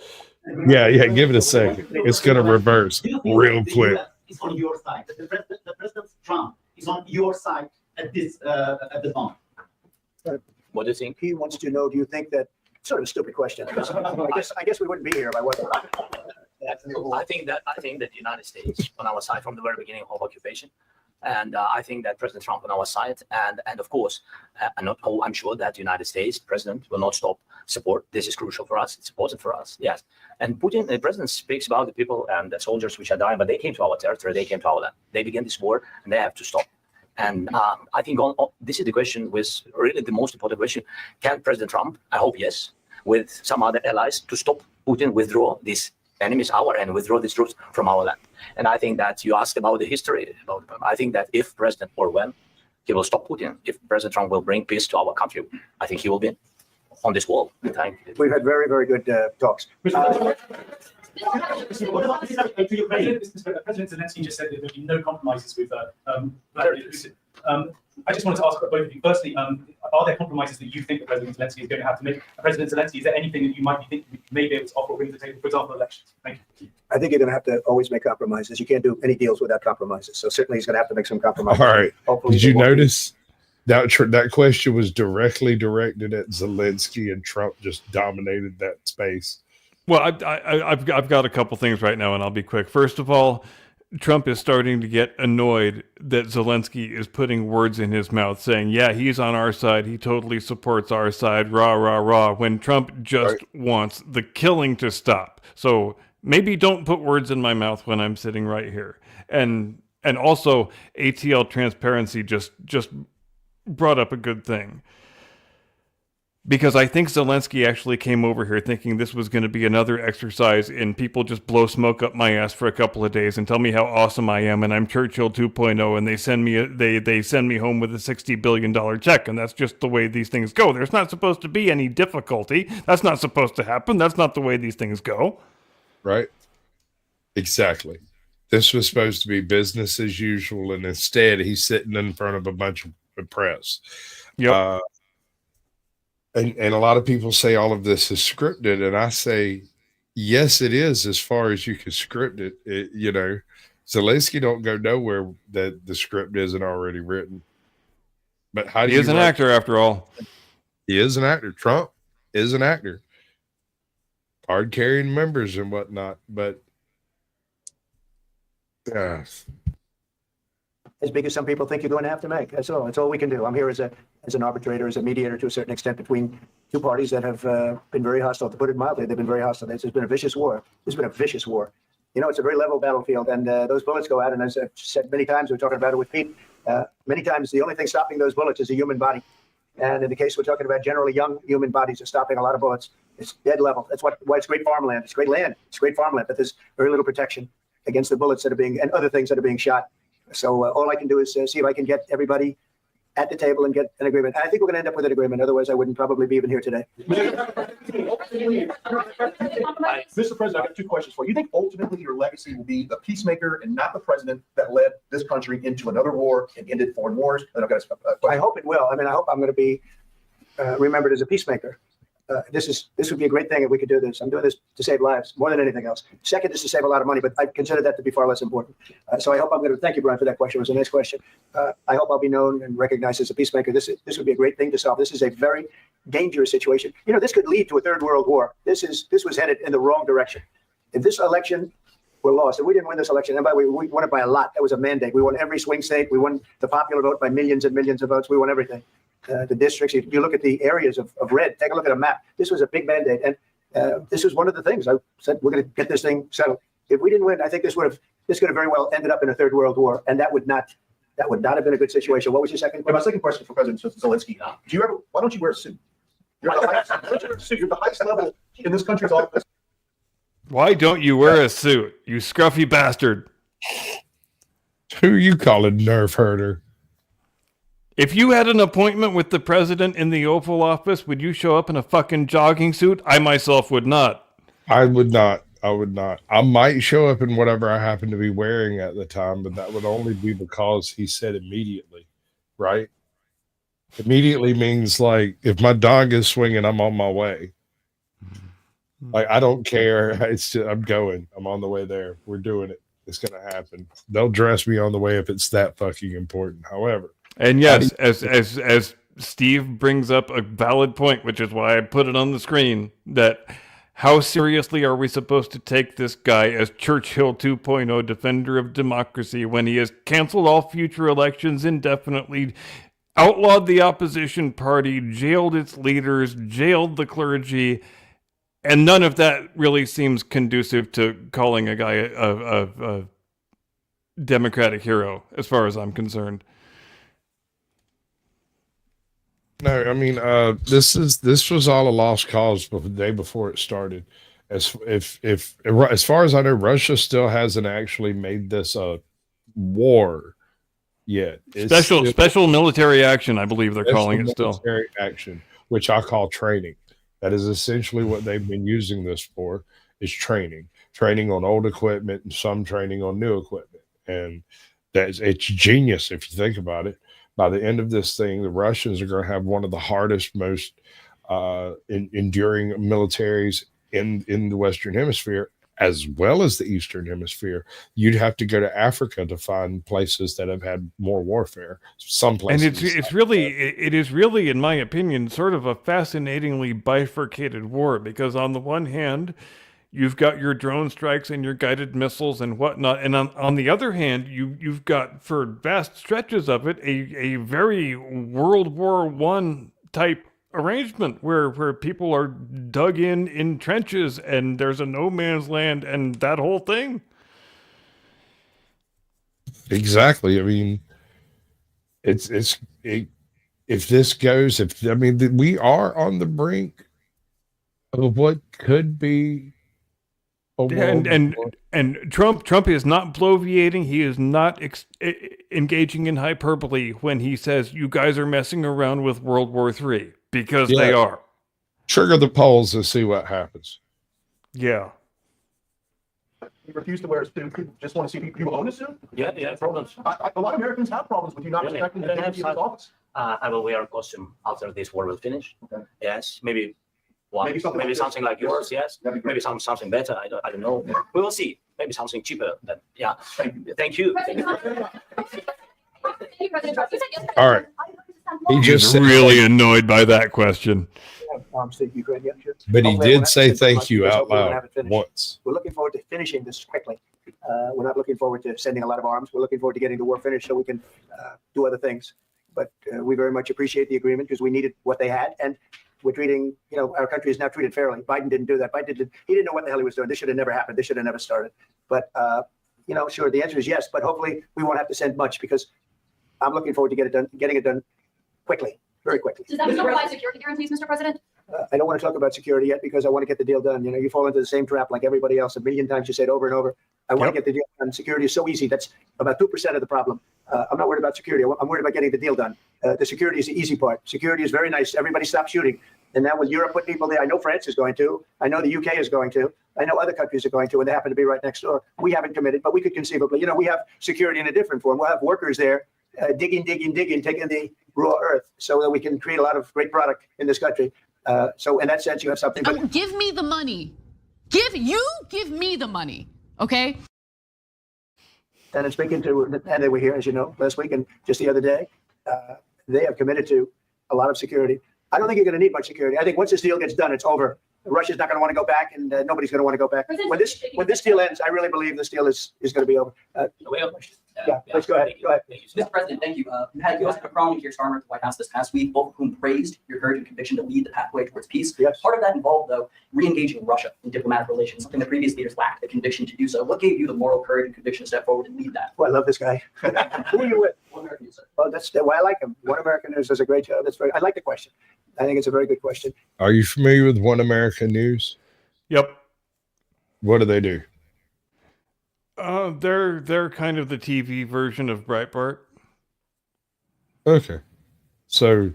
Yeah, give it a second. It's going to reverse real quick. Is on your side. The President Trump is on your side at this moment. What do you think? He wants to know, do you think that, sort of a stupid question. I guess we wouldn't be here if I wasn't. I think that the United States on our side from the very beginning of occupation, and I think that President Trump on our side, and of course, I'm sure that the United States president will not stop support. This is crucial for us. It's important for us. Yes, and Putin, the president, speaks about the people and the soldiers which are dying, but they came to our territory. They came to our land. They began this war, and they have to stop. And I think this is the question, with really the most important question: can President Trump? I hope yes, with some other allies, to stop Putin withdraw these enemies and withdraw these troops from our land. And I think that you asked about the history. I think that if President or when he will stop Putin, if President Trump will bring peace to our country, I think he will be on this wall. We've had very, very good talks. President Zelensky just said that there will be no compromises with Vladimir Putin. I just wanted to ask both of you. Firstly, are there compromises that you think that President Zelensky is going to have to make? President Zelensky, is there anything that you might think you may be able to offer or bring to the table, for example, elections? Thank you. I think you're going to have to always make compromises. You can't do any deals without compromises. So certainly he's going to have to make some compromises. All right. Hopefully did you notice that question was directly directed at Zelensky, and Trump just dominated that space? Well, I've got a couple things right now, and I'll be quick. First of all, Trump is starting to get annoyed that Zelensky is putting words in his mouth saying, yeah, he's on our side. He totally supports our side. Rah, rah, rah. When Trump just wants the killing to stop. So maybe don't put words in my mouth when I'm sitting right here. And also ATL transparency just brought up a good thing. Because I think Zelensky actually came over here thinking this was going to be another exercise in people just blow smoke up my ass for a couple of days and tell me how awesome I am and I'm Churchill 2.0 and they send me home with a $60 billion check, and that's just the way these things go. There's not supposed to be any difficulty. That's not supposed to happen. That's not the way these things go. Right? Exactly. This was supposed to be business as usual, and instead he's sitting in front of a bunch of press. Yep. And a lot of people say all of this is scripted, and I say, yes, it is, as far as you can script it. Zelensky don't go nowhere that the script isn't already written. But how do he is an actor after all? He is an actor. Trump is an actor. Card-carrying members and whatnot. But Yeah. as big as some people think you're going to have to make. That's all. That's all we can do. I'm here as an arbitrator, as a mediator to a certain extent between two parties that have been very hostile. To put it mildly, they've been very hostile. There's been a vicious war. There's been a vicious war. You know, it's a very level battlefield, and those bullets go out. And as I've said many times, we're talking about it with Pete. Many times, the only thing stopping those bullets is a human body. And in the case we're talking about, generally young human bodies are stopping a lot of bullets. It's dead level. That's why it's great farmland. It's great land. It's great farmland, but there's very little protection against the bullets that are being and other things that are being shot. So all I can do is see if I can get everybody at the table and get an agreement. And I think we're going to end up with an agreement. Otherwise, I wouldn't probably be even here today. Mr. President, I've got two questions for you. You think ultimately your legacy will be the peacemaker and not the president that led this country into another war and ended foreign wars? And I've got a question. I hope it will. I mean, I hope I'm going to be remembered as a peacemaker. This would be a great thing if we could do this. I'm doing this to save lives more than anything else. Second is to save a lot of money, but I consider that to be far less important. So I hope I'm going to thank you, Brian, for that question. It was a nice question. I hope I'll be known and recognized as a peacemaker. This would be a great thing to solve. This is a very dangerous situation. You know, this could lead to a third world war. This was headed in the wrong direction. If this election were lost, and we didn't win this election, and by the way, we won it by a lot. That was a mandate. We won every swing state. We won the popular vote by millions and millions of votes. We won everything. The districts, if you look at the areas of red, take a look at a map. This was a big mandate. And this was one of the things I said, we're going to get this thing settled. If we didn't win, I think this could have very well ended up in a third world war. And that would not have been a good situation. What was your second And my question? second question for President Zelensky. Why don't you wear a suit? You're the highest, why don't you wear a suit? You're the highest level in this country's office. Why don't you wear a suit, you scruffy bastard? Who you calling nerve herder? If you had an appointment with the president in the Oval Office, would you show up in a fucking jogging suit? I myself would not. I would not. I would not. I might show up in whatever I happen to be wearing at the time, but that would only be because he said immediately, right? Immediately means like if my dog is swinging, I'm on my way. Like I don't care. It's just, I'm going. I'm on the way there. We're doing it. It's gonna happen. They'll dress me on the way if it's that fucking important. However, and yes, as Steve brings up a valid point, which is why I put it on the screen, that how seriously are we supposed to take this guy as Churchill 2.0 defender of democracy when he has canceled all future elections indefinitely, outlawed the opposition party, jailed its leaders, jailed the clergy, and none of that really seems conducive to calling a guy a democratic hero, as far as I'm concerned. no, I mean, this was all a lost cause the day before it started. As far as I know, Russia still hasn't actually made this a war yet. It's Special military action, I believe they're calling it still. Military action, which I call training. That is essentially what they've been using this for, is training on old equipment and some training on new equipment. And it's genius if you think about it. By the end of this thing, the Russians are going to have one of the hardest, most enduring militaries in the Western Hemisphere, as well as the Eastern Hemisphere. You'd have to go to Africa to find places that have had more warfare. Some places, and it is really, in my opinion, sort of a fascinatingly bifurcated war, because on the one hand, you've got your drone strikes and your guided missiles and whatnot, and on the other hand, you've got, for vast stretches of it, a very World War I type arrangement where people are dug in trenches and there's a no man's land and that whole thing. Exactly. I mean, if this goes, we are on the brink of what could be a world war. And Trump is not bloviating. He is not engaging in hyperbole when he says you guys are messing around with World War III, because they are. Trigger the polls and see what happens. Yeah. You refuse to wear a suit. You just want to see people own a suit? Yeah, problems. A lot of Americans have problems with you not Really? respecting the I don't dignity of have this office. I will wear a costume after this war will finish. Okay. Yes, maybe one, Maybe maybe something something, like like this. yours. Yes, That'd be great. maybe something better. I don't know. Yeah. We will see. Maybe something cheaper. Than, yeah. Thank you. Thank you. All right. He just He's said, really annoyed by that question. State Ukraine, yeah, sure. but he Hopefully I won't did have to say finish thank much you because out hopefully we'll loud have it finished. once. We're looking forward to finishing this quickly. We're not looking forward to sending a lot of arms. We're looking forward to getting the war finished so we can do other things. But we very much appreciate the agreement because we needed what they had. And we're treating, our country is now treated fairly. Biden didn't do that. He didn't know what the hell he was doing. This should have never happened. This should have never started. But, sure, the answer is yes. But hopefully we won't have to send much because I'm looking forward to getting it done quickly, very quickly. Does that provide security guarantees, Mr. President? I don't want to talk about security yet because I want to get the deal done. You fall into the same trap like everybody else. A million times you say it over and over. I want to get the deal done. Security is so easy. That's about 2% of the problem. I'm not worried about security. I'm worried about getting the deal done. The security is the easy part. Security is very nice. Everybody stop shooting. And now with Europe put people there, I know France is going to. I know the UK is going to. I know other countries are going to, and they happen to be right next door. We haven't committed, but we could conceivably. We have security in a different form. We'll have workers there digging, taking the raw earth so that we can create a lot of great product in this country. So in that sense, you have something. But Give me the money. Give me the money, okay? And in speaking to, and they were here, as you know, last week and just the other day, they have committed to a lot of security. I don't think you're going to need much security. I think once this deal gets done, it's over. Russia's not going to want to go back, and nobody's going to want to go back. When this deal ends, I really believe this deal is going to be over. Let's go ahead. Mr. President, thank you. You had U.S. Macron and Keir Starmer at the White House this past week, both of whom praised your courage and conviction to lead the pathway towards peace. Yes. Part of that involved, though, re-engaging Russia in diplomatic relations, something the previous leaders lacked the conviction to do so. What gave you the moral courage and conviction to step forward and lead that? Well, I love this guy. Who are you with? One American News, sir. Well, that's why I like him. One American News does a great job. I like the question. I think it's a very good question. Are you familiar with One American News? Yep. What do they do? They're kind of the TV version of Breitbart. Okay. So,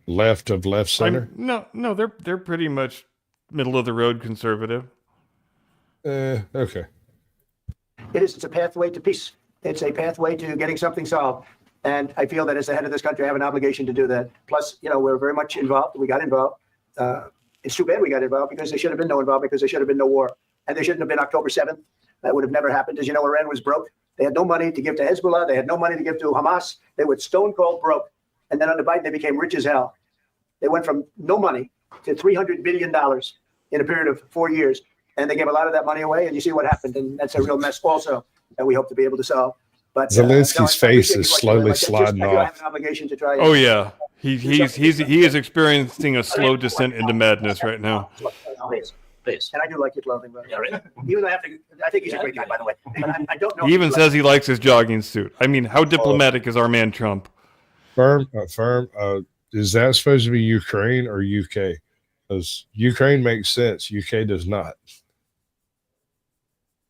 left of left center? No, they're pretty much middle of the road conservative. Okay. It's a pathway to peace. It's a pathway to getting something solved. And I feel that as the head of this country, I have an obligation to do that. Plus, we're very much involved. We got involved. It's too bad we got involved because there should have been no involvement because there should have been no war. And there shouldn't have been October 7th. That would have never happened. As you know, Iran was broke. They had no money to give to Hezbollah. They had no money to give to Hamas. They were stone cold broke. And then under Biden, they became rich as hell. They went from no money to $300 billion in a period of 4 years. And they gave a lot of that money away. And you see what happened. And that's a real mess also that we hope to be able to solve. But Zelensky's face is slowly sliding I have off. an obligation to try. Oh yeah, he is experiencing a slow descent into madness right now. Please. And I do like your clothing, brother. Yeah, really? Even though I think he's a great guy, by the way. But I don't know. He even says he likes his jogging suit. I mean, how diplomatic is our man Trump? Firm. Is that supposed to be Ukraine or UK? Because Ukraine makes sense. UK does not.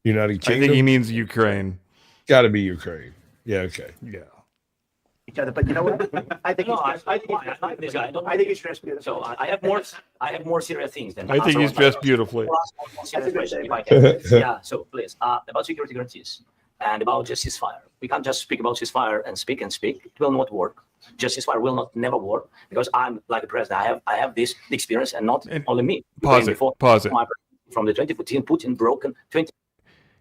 United I think he Kingdom? means Ukraine. Got to be Ukraine. Yeah, okay. Yeah. each other. But you know what? I think No, he's dressed. I like this guy. I think he's dressed beautiful. So I have more serious things than. I think he's dressed beautifully. That's a good If I can. Yeah. So please, about security guarantees and about just ceasefire. We can't just speak about ceasefire and speak and speak. It will not work. Just ceasefire will not never work because I'm like a president. I have this experience, and not only me. Pause it. Pause it. From the 2014, Putin broken 20.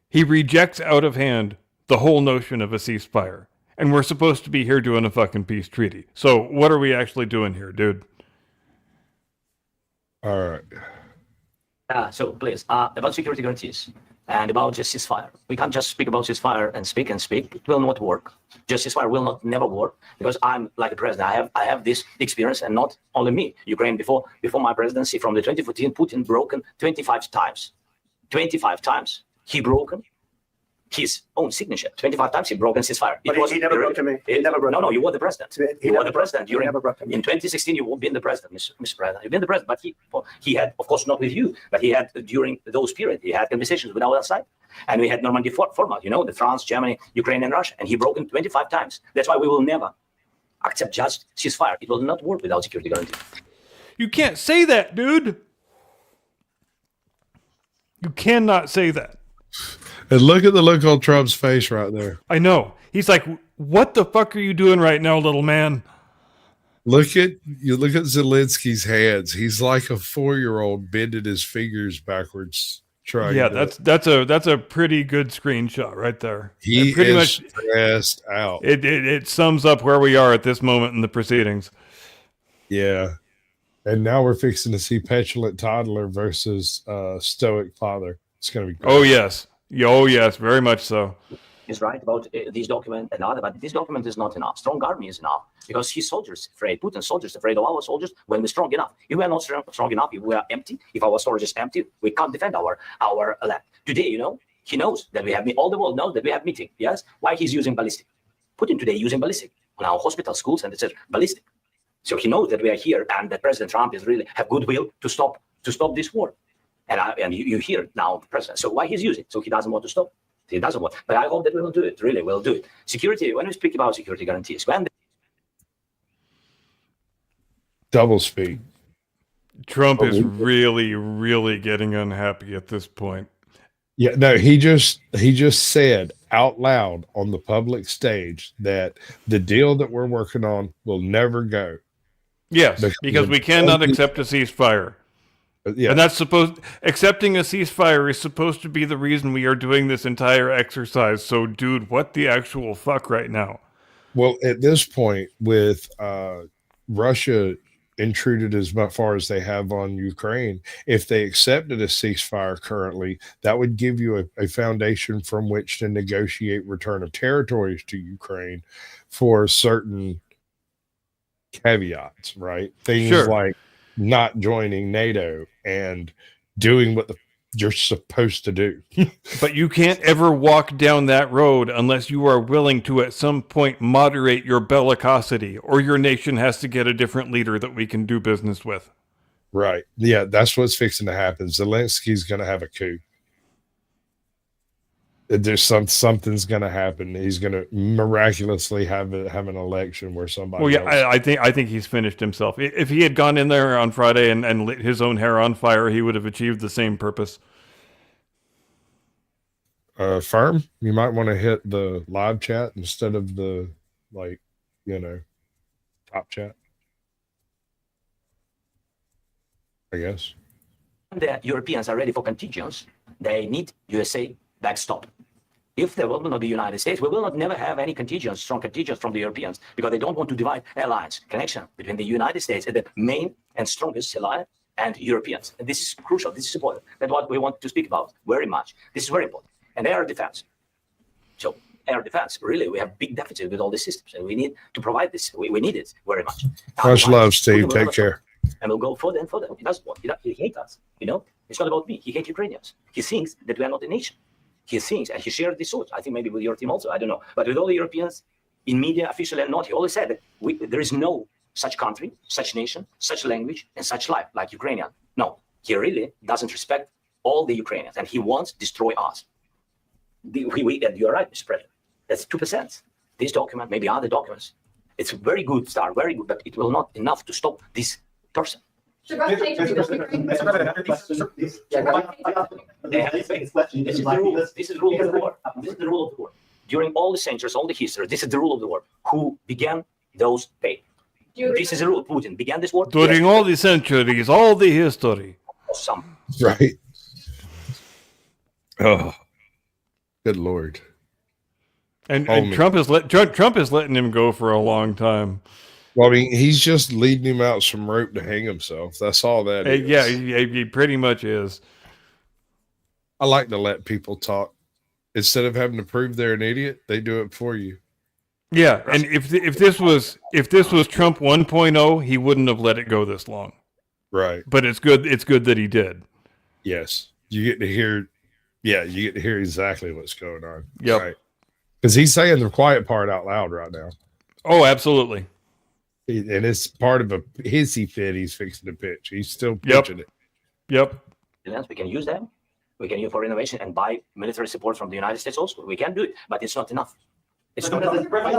He rejects out of hand the whole notion of a ceasefire. And we're supposed to be here doing a fucking peace treaty. So what are we actually doing here, dude? All right. So please, about security guarantees and about just ceasefire. We can't just speak about ceasefire and speak and speak. It will not work. Just ceasefire will not never work because I'm like a president. I have this experience, and not only me. Ukraine before my presidency, from the 2014, Putin broken 25 times. 25 times he broken his own signature. 25 times he broken ceasefire. But he never broke to me. He never broke. No, you were the president. He You were the president. He never broke to me. In 2016, you've been the president, Mr. President. You've been the president, but he had, of course, not with you, but he had during those periods, he had conversations with our side. And we had Normandy format, the France, Germany, Ukraine, and Russia. And he broke it 25 times. That's why we will never accept just ceasefire. It will not work without security guarantee. You can't say that, dude. You cannot say that. And look at the look on Trump's face right there. I know. He's like, what the fuck are you doing right now, little man? Look at Zelensky's hands. He's like a 4-year-old bending his fingers backwards. Yeah, that's a pretty good screenshot right there. He pretty is much stressed out. It sums up where we are at this moment in the proceedings. Yeah. And now we're fixing to see petulant toddler versus stoic father. It's going to be great. Oh, yes. Oh, yes, very much so. Is right about this document and other, but this document is not enough. Strong army is enough because his soldiers afraid, Putin's soldiers afraid of our soldiers when we're strong enough. If we are not strong enough, if we are empty, if our storage is empty, we can't defend our land. Today, he knows that we have, all the world knows that we have meeting. Yes, why he's using ballistic? Putin today using ballistic on our hospital, schools, and etc. Ballistic. So he knows that we are here and that President Trump is really have goodwill to stop this war. And you hear now the president. So why he's using? So he doesn't want to stop. He doesn't want. But I hope that we will do it. Really, we'll do it. Security. When we speak about security guarantees, when Double speak. Trump is really, really getting unhappy at this point. Yeah, no, he just said out loud on the public stage that the deal that we're working on will never go. Yes, because we cannot accept a ceasefire. Yeah. And accepting a ceasefire is supposed to be the reason we are doing this entire exercise. So, dude, what the actual fuck right now? Well, at this point, with Russia intruded as far as they have on Ukraine, if they accepted a ceasefire currently, that would give you a foundation from which to negotiate return of territories to Ukraine for certain caveats, right? Things like not joining NATO and doing what you're supposed to do. But you can't ever walk down that road unless you are willing to at some point moderate your bellicosity, or your nation has to get a different leader that we can do business with. Right. Yeah, that's what's fixing to happen. Zelensky's going to have a coup. There's something's going to happen. He's going to miraculously have an election where somebody. Well, yeah, I think he's finished himself. If he had gone in there on Friday and lit his own hair on fire, he would have achieved the same purpose. Firm, you might want to hit the live chat instead of the top chat. I guess. The Europeans are ready for contingents. They need USA backstop. If there will not be United States, we will not never have any contingents, strong contingents from the Europeans, because they don't want to divide alliance connection between the United States and the main and strongest ally and Europeans. And this is crucial. This is important. That's what we want to speak about very much. This is very important. And air defense. So air defense, really, we have big deficit with all these systems, and we need to provide this. We need it very much. Much love, Steve. Take care. And we'll go further and further. He doesn't want. He hates us. It's not about me. He hates Ukrainians. He thinks that we are not a nation. He thinks, and he shared this thought. I think maybe with your team also. I don't know. But with all the Europeans, in media, officially and not, he always said that there is no such country, such nation, such language, and such life like Ukrainian. No, he really doesn't respect all the Ukrainians, and he wants to destroy us. And you're right, Mr. President. That's 2%. This document, maybe other documents. It's a very good start, very good, but it will not enough to stop this person. Should Russia take the This is the rule of the war. This is the rule of the war. During all the centuries, all the history, this is the rule of the war. Who began those pay? This is the rule. Putin began this war. During all the centuries, all the history. Some. Right. Oh, good Lord. And Trump is letting him go for a long time. Well, I mean, he's just leading him out some rope to hang himself. That's all that is. Yeah, he pretty much is. I like to let people talk. Instead of having to prove they're an idiot, they do it for you. Yeah, and if this was Trump 1.0, he wouldn't have let it go this long. Right. But it's good that he did. Yes. You get to hear exactly what's going on. Yep. Right. Because he's saying the quiet part out loud right now. Oh, absolutely. And it's part of a hissy fit he's fixing to pitch. He's still pitching it. Yep. We can use them. We can use for innovation and buy military support from the United States also. We can do it, but it's not enough. It's not enough. I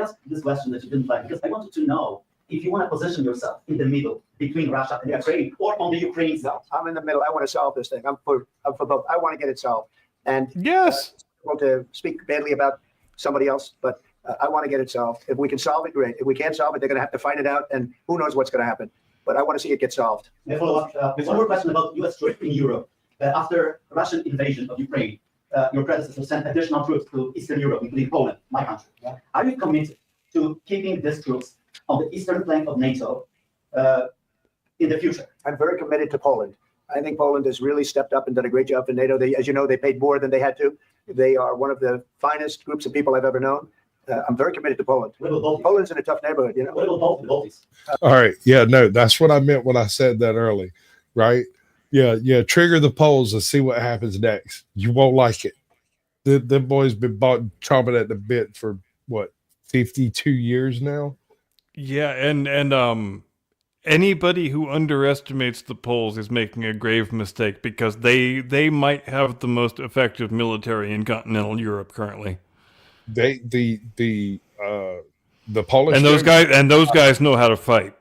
asked this question that you didn't like because I wanted to know if you want to position yourself in the middle between Russia and Ukraine, or on the Ukraine side. I'm in the middle. I want to solve this thing. I'm for both. I want to get it solved. And yes, I want to speak badly about somebody else, but I want to get it solved. If we can solve it, great. If we can't solve it, they're going to have to fight it out, and who knows what's going to happen. But I want to see it get solved. May I follow up with one more question about U.S. troops in Europe? After Russian invasion of Ukraine, your predecessor sent additional troops to Eastern Europe, including Poland, my country. Are you committed to keeping these troops on the eastern flank of NATO in the future? I'm very committed to Poland. I think Poland has really stepped up and done a great job for NATO. They, as you know, they paid more than they had to. They are one of the finest groups of people I've ever known. I'm very committed to Poland. Poland's in a tough neighborhood, you know. All right. Yeah, no, that's what I meant when I said that early, right? Yeah. Trigger the polls and see what happens next. You won't like it. The boys been chomping at the bit for what, 52 years now? Yeah, and anybody who underestimates the polls is making a grave mistake, because they might have the most effective military in continental Europe currently. The Polish and those guys know how to fight.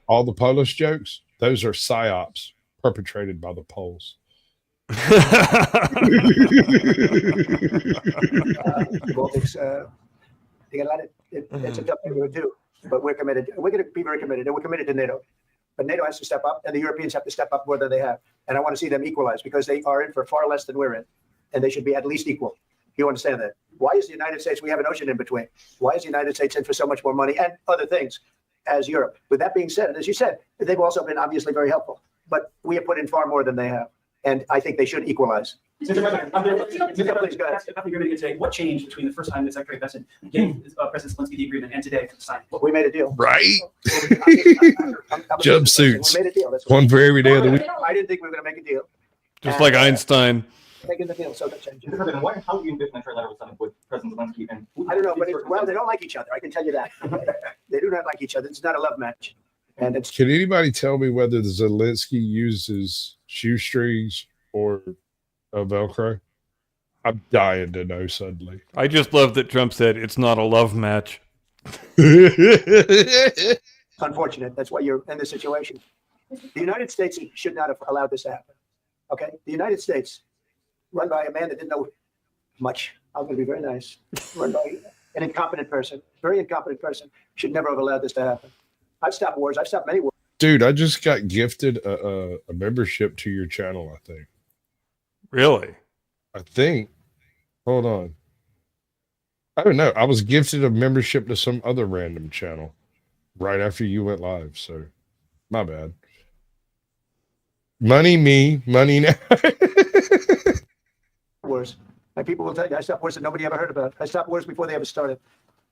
All the Polish jokes, those are psyops perpetrated by the Poles. Baltics, you got a lot of, it's a tough thing to do, but we're committed. We're going to be very committed, and we're committed to NATO. But NATO has to step up, and the Europeans have to step up more than they have. And I want to see them equalize, because they are in for far less than we're in, and they should be at least equal. You understand that? Why is the United States, we have an ocean in between. Why is the United States in for so much more money and other things as Europe? With that being said, and as you said, they've also been obviously very helpful, but we have put in far more than they have. And I think they should equalize. Mr. President, I think you're going to say what changed between the first time that Secretary Bessent gave President Zelensky the agreement and today for the signing. We made a deal. Right. Jumpsuits. We made a deal. That's one for every day of the week. I didn't think we were going to make a deal. Just like Einstein. Making the deal, so that changed. Mr. President, how do you envision a trade letter with President Zelensky? And I don't know, but well, they don't like each other. I can tell you that. They do not like each other. It's not a love match. And it's. Can anybody tell me whether Zelensky uses shoestrings or Velcro? I'm dying to know suddenly. I just love that Trump said it's not a love match. Unfortunate. That's why you're in this situation. The United States should not have allowed this to happen. Okay? The United States, run by a man that didn't know much. I'm going to be very nice. Run by an incompetent person, very incompetent person, should never have allowed this to happen. I've stopped wars. I've stopped many wars. Dude, I just got gifted a membership to your channel, I think. Really? I think. Hold on. I don't know. I was gifted a membership to some other random channel right after you went live. So, my bad. Money me, money now. Wars. My people will tell you, I stopped wars that nobody ever heard about. I stopped wars before they ever started.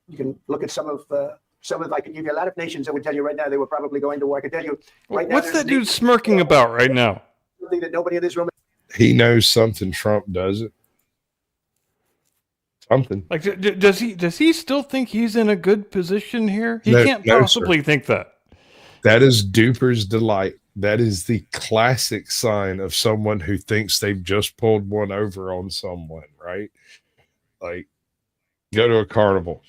You can look at some of, I can give you a lot of nations that would tell you right now they were probably going to war. I can tell you right now. What's that dude smirking about right now? Something that nobody in this room. He knows something Trump doesn't. Something. Like, does he still think he's in a good position here? He can't possibly think that. That is Duper's delight. That is the classic sign of someone who thinks they've just pulled one over on someone, right? Like, go to a carnival.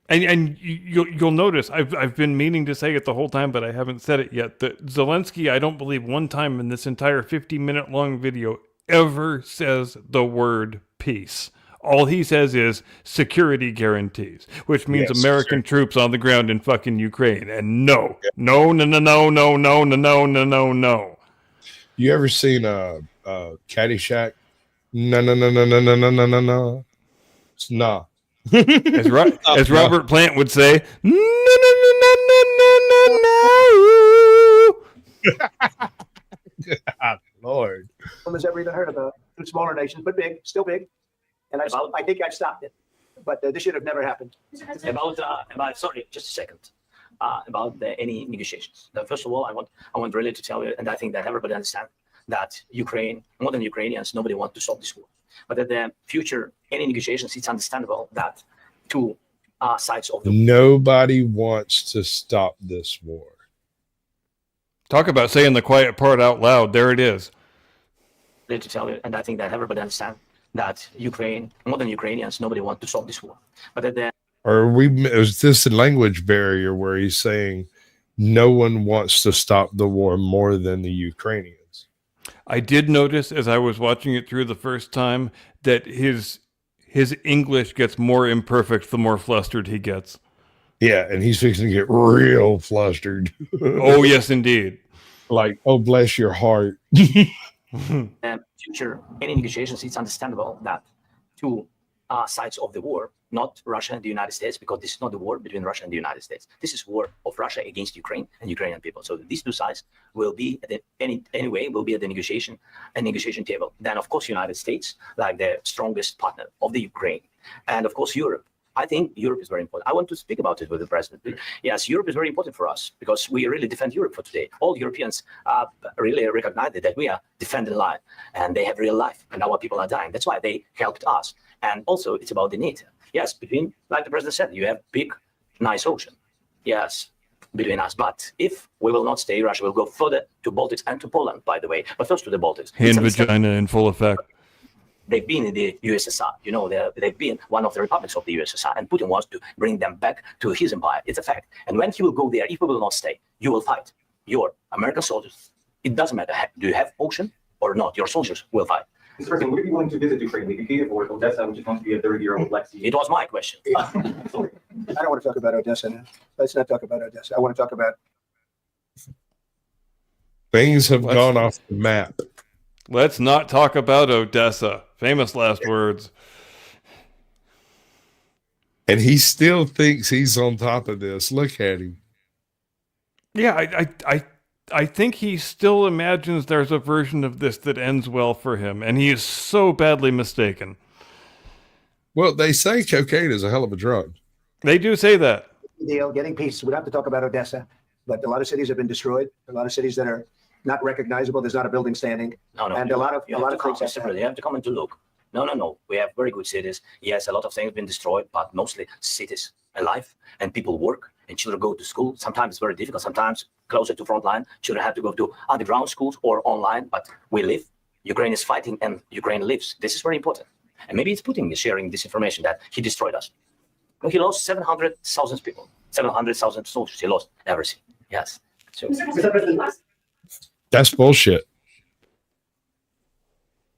And you'll notice, I've been meaning to say it the whole time, but I haven't said it yet, that Zelensky, I don't believe one time in this entire 50-minute long video ever says the word peace. All he says is security guarantees, which means American troops on the ground in fucking Ukraine. And no. You ever seen Caddyshack? No. It's nah. As Robert Plant would say, no. God, Lord. Has ever even heard about two smaller nations, but big, still big. And I think I've stopped it. But this should have never happened. About sorry, just a second. About any negotiations. First of all, I want really to tell you, and I think that everybody understands that Ukraine, more than Ukrainians, nobody wants to stop this war. But at the future, any negotiations, it's understandable that two sides of the nobody wants to stop this war. Talk about saying the quiet part out loud. There it is. To tell you, and I think that everybody understands that Ukraine, more than Ukrainians, nobody wants to stop this war. But at the is this a language barrier where he's saying no one wants to stop the war more than the Ukrainians? I did notice as I was watching it through the first time that his English gets more imperfect the more flustered he gets. Yeah, and he's fixing to get real flustered. Oh, yes, indeed. Like, oh, bless your heart. future, any negotiations, it's understandable that two sides of the war not Russia and the United States, because this is not the war between Russia and the United States. This is war of Russia against Ukraine and Ukrainian people. So these two sides will be at anyway will be at the negotiation table. Then of course United States, like the strongest partner of the Ukraine, and of course Europe. I think Europe is very important. I want to speak about it with the president. Yes, Europe is very important for us because we really defend Europe for today. All Europeans really recognize that we are defending life, and they have real life, and our people are dying. That's why they helped us. And also, it's about the NATO. Yes, between, like the president said, you have big, nice ocean. Yes, between us. But if we will not stay, Russia will go further to Baltics and to Poland, by the way. But first to the Baltics. Hand vagina in full effect. They've been in the USSR, you know, they've been one of the republics of the USSR, and Putin wants to bring them back to his empire. It's a fact. And when he will go there, if we will not stay, you will fight. Your American soldiers, it doesn't matter, do you have ocean or not, your soldiers will fight. Mr. President, would you be willing to visit Ukraine, maybe Kyiv or Odessa, which is going to be a 30-year-old Lexi? It was my question. I don't want to talk about Odessa now. Let's not talk about Odessa. I want to talk about. Things have gone off the map. Let's not talk about Odessa. Famous last words. And he still thinks he's on top of this. Look at him. Yeah, I think he still imagines there's a version of this that ends well for him, and he is so badly mistaken. Well, they say cocaine is a hell of a drug. They do say that. Deal, getting peace. We don't have to talk about Odessa, but a lot of cities have been destroyed. A lot of cities that are not recognizable. There's not a building standing. No, and a lot of things you have to come and to look. No. We have very good cities. Yes, a lot of things have been destroyed, but mostly cities alive, and people work, and children go to school. Sometimes it's very difficult. Sometimes closer to front line, children have to go to underground schools or online. But we live. Ukraine is fighting, and Ukraine lives. This is very important. And maybe it's Putin sharing this information that he destroyed us. He lost 700,000 people, 700,000 soldiers. He lost everything. Yes. So, Mr. President. That's bullshit.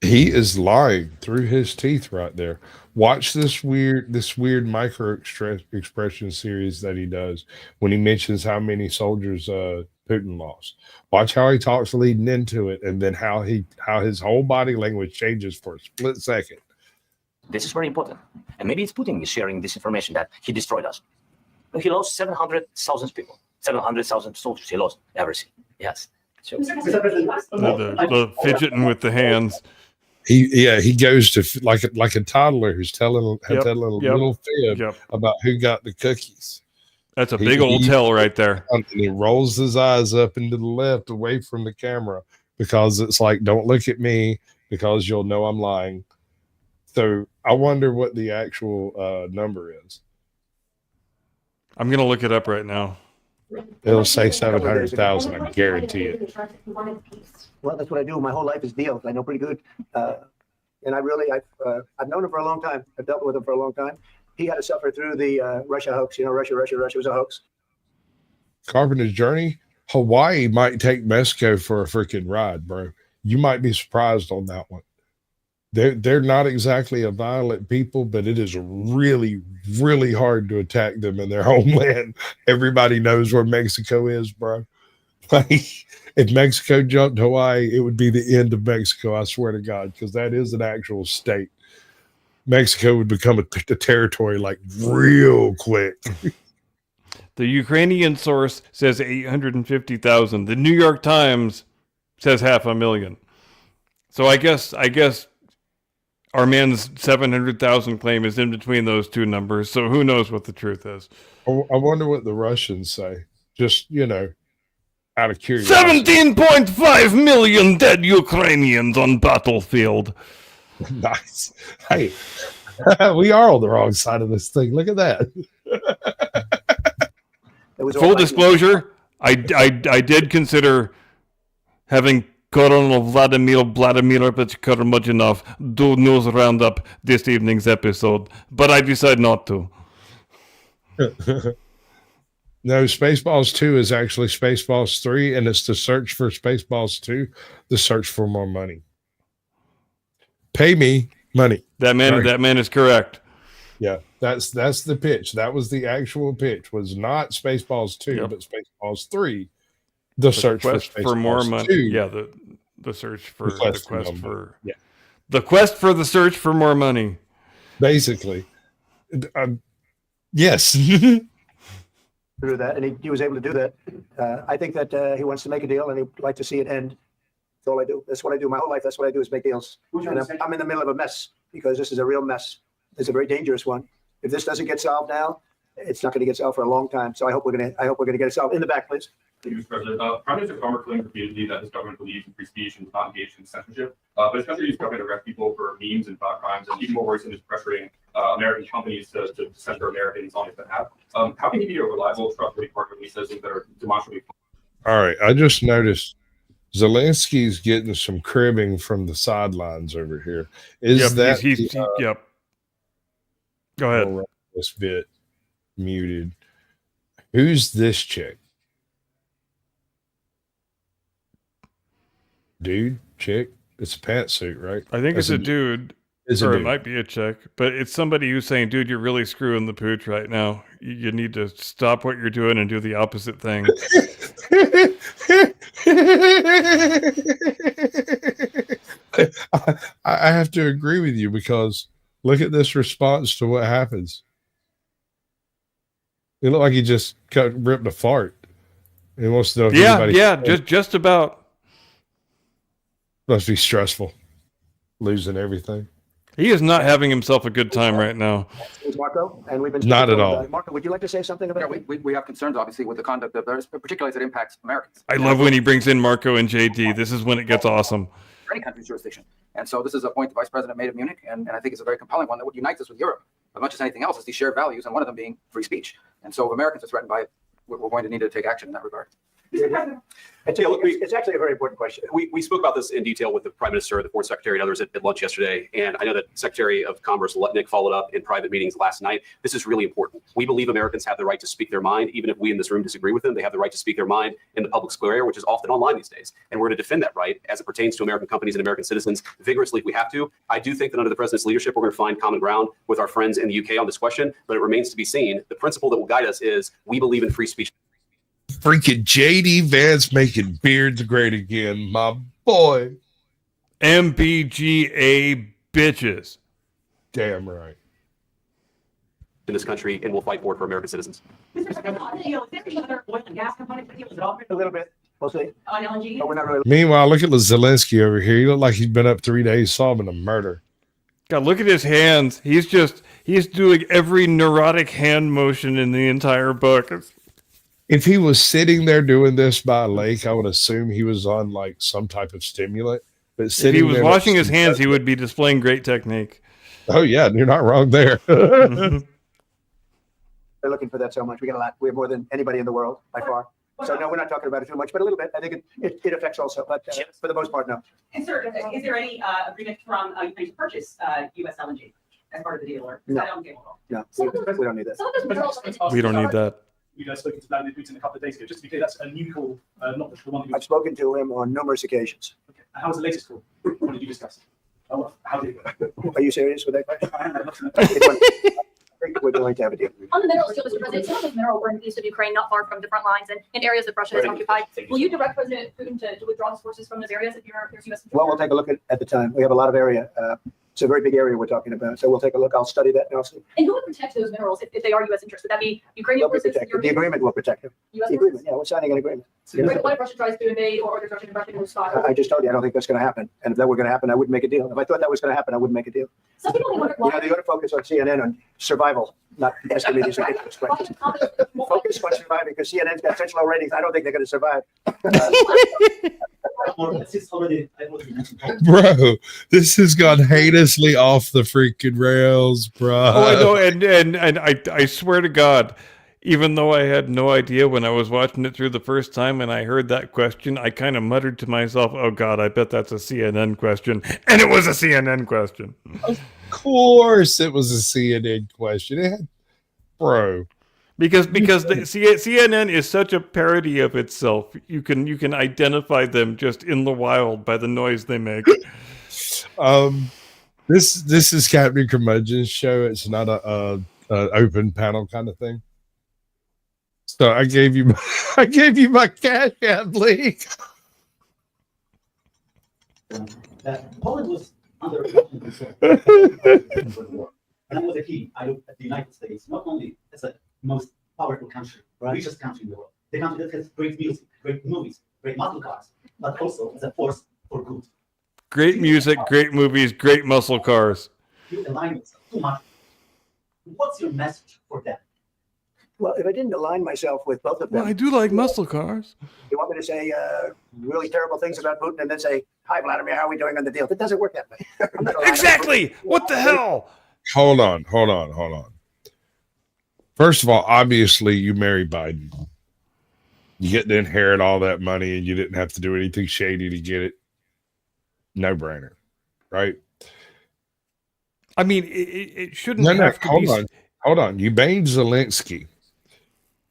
He is lying through his teeth right there. Watch this weird micro expression series that he does when he mentions how many soldiers Putin lost. Watch how he talks leading into it, and then how his whole body language changes for a split second. this is very important. And maybe it's Putin sharing this information that he destroyed us. He lost 700,000 people, 700,000 soldiers. He lost everything. Yes. So, the fidgeting with the hands. He goes to like a toddler who's telling a little fib about who got the cookies. That's a big old tell right there. And he rolls his eyes up into the left away from the camera because it's like, don't look at me because you'll know I'm lying. So I wonder what the actual number is. I'm going to look it up right now. It'll say 700,000. I guarantee it. Well, that's what I do. My whole life is deals. I know pretty good. And I've known him for a long time. I've dealt with him for a long time. He had to suffer through the Russia hoax. You know, Russia was a hoax. Carpenter's Journey. Hawaii might take Mexico for a freaking ride, bro. You might be surprised on that one. They're not exactly a violent people, but it is really, really hard to attack them in their homeland. Everybody knows where Mexico is, bro. Like, if Mexico jumped Hawaii, it would be the end of Mexico, I swear to God, because that is an actual state. Mexico would become a territory like real quick. The Ukrainian source says 850,000. The New York Times says 500,000. So I guess our man's 700,000 claim is in between those two numbers. So who knows what the truth is? I wonder what the Russians say. Just, out of curiosity. 17.5 million dead Ukrainians on battlefield. Nice. Hey, we are on the wrong side of this thing. Look at that. Full disclosure, I did consider having Colonel Vladimir Vladimirovich Karamazov do news roundup this evening's episode, but I decided not to. No, Spaceballs 2 is actually Spaceballs 3, and it's the search for Spaceballs 2, the search for more money. Pay me money. That man is correct. Yeah, that's the pitch. That was the actual pitch. Was not Spaceballs 2, but Spaceballs 3. The search for more money. 2. Yeah, the search for the quest for the search for more money. Basically, Yes. through that, and he was able to do that. I think that he wants to make a deal, and he'd like to see it end. That's all I do. That's what I do my whole life. That's what I do is make deals. And I'm in the middle of a mess because this is a real mess. It's a very dangerous one. If this doesn't get solved now, it's not going to get solved for a long time. So I hope we're going to get it solved. In the back, please. Thank you, Mr. President. Prime Minister Farmer claimed repeatedly that his government believes in free speech and is not engaged in censorship. But his country is government to arrest people for memes and thought crimes, and even more worrisome is pressuring American companies to censor Americans on his behalf. How can he be a reliable, trustworthy partner when he says things that are demonstrably? All right. I just noticed Zelensky's getting some cribbing from the sidelines over here. Is that yep. Go ahead. This bit muted. Who's this chick? Dude, chick? It's a pantsuit, right? I think it's a dude. Or it might be a chick, but it's somebody who's saying, dude, you're really screwing the pooch right now. You need to stop what you're doing and do the opposite thing. I have to agree with you because look at this response to what happens. It looked like he just ripped a fart. He wants to know if anybody just about. Must be stressful, losing everything. He is not having himself a good time right now. Marco, and we've been not at all. Marco, would you like to say something about? Yeah, we have concerns, obviously, with the conduct of theirs, particularly as it impacts Americans. I love when he brings in Marco and JD. This is when it gets awesome. For any country's jurisdiction. And so this is a point the Vice President made at Munich, and I think it's a very compelling one that would unite us with Europe. As much as anything else, is these shared values, and one of them being free speech. And so if Americans are threatened by it, we're going to need to take action in that regard. It's actually a very important question. We spoke about this in detail with the Prime Minister, the Foreign Secretary, and others at lunch yesterday. And I know that Secretary of Commerce Lutnick followed up in private meetings last night. This is really important. We believe Americans have the right to speak their mind, even if we in this room disagree with them. They have the right to speak their mind in the public square, which is often online these days. And we're going to defend that right as it pertains to American companies and American citizens vigorously if we have to. I do think that under the President's leadership, we're going to find common ground with our friends in the UK on this question, but it remains to be seen. The principle that will guide us is we believe in free speech. Freaking JD Vance making beards great again, my boy. MBGA bitches. Damn right. In this country, and we'll fight for it for American citizens. Mr. Secretary, is there any other oil and gas company with you? Is it all a little bit? We'll see. On LNG? But we're not really. Meanwhile, look at Zelensky over here. He looked like he'd been up 3 days solving a murder. God, look at his hands. He's doing every neurotic hand motion in the entire book. If he was sitting there doing this by a lake, I would assume he was on like some type of stimulant. But if he was washing his hands, he would be displaying great technique. Oh yeah, you're not wrong there. They're looking for that so much. We got a lot. We have more than anybody in the world by far. So no, we're not talking about it too much, but a little bit. I think it affects also, but for the most part, no. And sir, is there any agreement from Ukraine to purchase U.S. LNG as part of the deal, or is No. that on the table? No, we don't need that. We don't need that. You guys spoken to Vladimir Putin a couple of days ago. Just to be clear, that's a new call, not the one you. I've spoken to him on numerous occasions. Okay. How was the latest call? What did you discuss? How did it go? Are you serious with that question? I think we're going to have a deal. On the minerals deal, Mr. President, some of those minerals were in the east of Ukraine, not far from the front lines and in areas that Russia has occupied. Will you direct President Putin to withdraw his forces from those areas if there's U.S. Well, we'll take a look at the time. We have a lot of area. It's a very big area we're talking about. So we'll take a look. I'll study that and I'll see. And who would protect those minerals if they are U.S. interests? Would that be Ukrainian They'll be forces? protected. The agreement will protect them. U.S. The agreement, yeah, we're signing an agreement. What if Russia tries to invade or there's Russian aggression in the spot? I just told you, I don't think that's going to happen. And if that were going to happen, I wouldn't make a deal. If I thought that was going to happen, I wouldn't make a deal. Some people wonder You know, they ought to focus on CNN on survival, not asking me these ridiculous questions. Focus on surviving because CNN's got such low ratings. I don't think they're going to survive. Bro, this has gone heinously off the freaking rails, bro. Oh, I know, and I swear to God, even though I had no idea when I was watching it through the first time and I heard that question, I kind of muttered to myself, "Oh God, I bet that's a CNN question," and it was a CNN question. Of course, it was a CNN question, bro. Because CNN is such a parody of itself. You can identify them just in the wild by the noise they make. This is Captain Curmudgeon's show. It's not a open panel kind of thing. So I gave you my Cash App link. Poland was under when I was a kid, I looked at the United States not only as the most powerful country, richest country in the world, the country that has great music, great movies, great muscle cars, but also as a force for good. Great music, great movies, great muscle cars. You align yourself too much. What's your message for them? Well, if I didn't align myself with both of them, Well, I do like muscle cars. you want me to say really terrible things about Putin and then say, "Hi, Vladimir, how are we doing on the deal?" It doesn't work that way. I'm not aligning. Exactly. What the hell? Hold on. First of all, obviously, you marry Biden. You get to inherit all that money, and you didn't have to do anything shady to get it. No brainer, right? I mean, it shouldn't have to be. Hold on. You banged Zelensky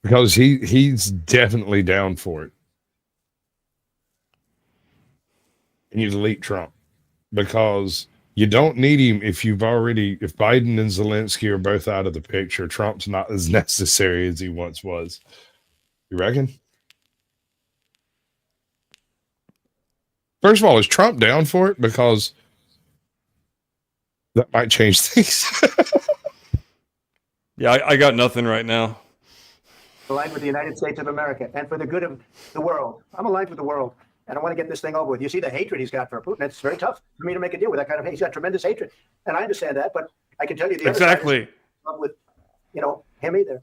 because he's definitely down for it, and you delete Trump because you don't need him if Biden and Zelensky are both out of the picture. Trump's not as necessary as he once was. You reckon? First of all, is Trump down for it? Because that might change things. Yeah, I got nothing right now. Aligned with the United States of America and for the good of the world. I'm aligned with the world, and I want to get this thing over with. You see the hatred he's got for Putin. It's very tough for me to make a deal with that kind of hate. He's got tremendous hatred, and I understand that. But I can tell you the other side isn't in love with, him either.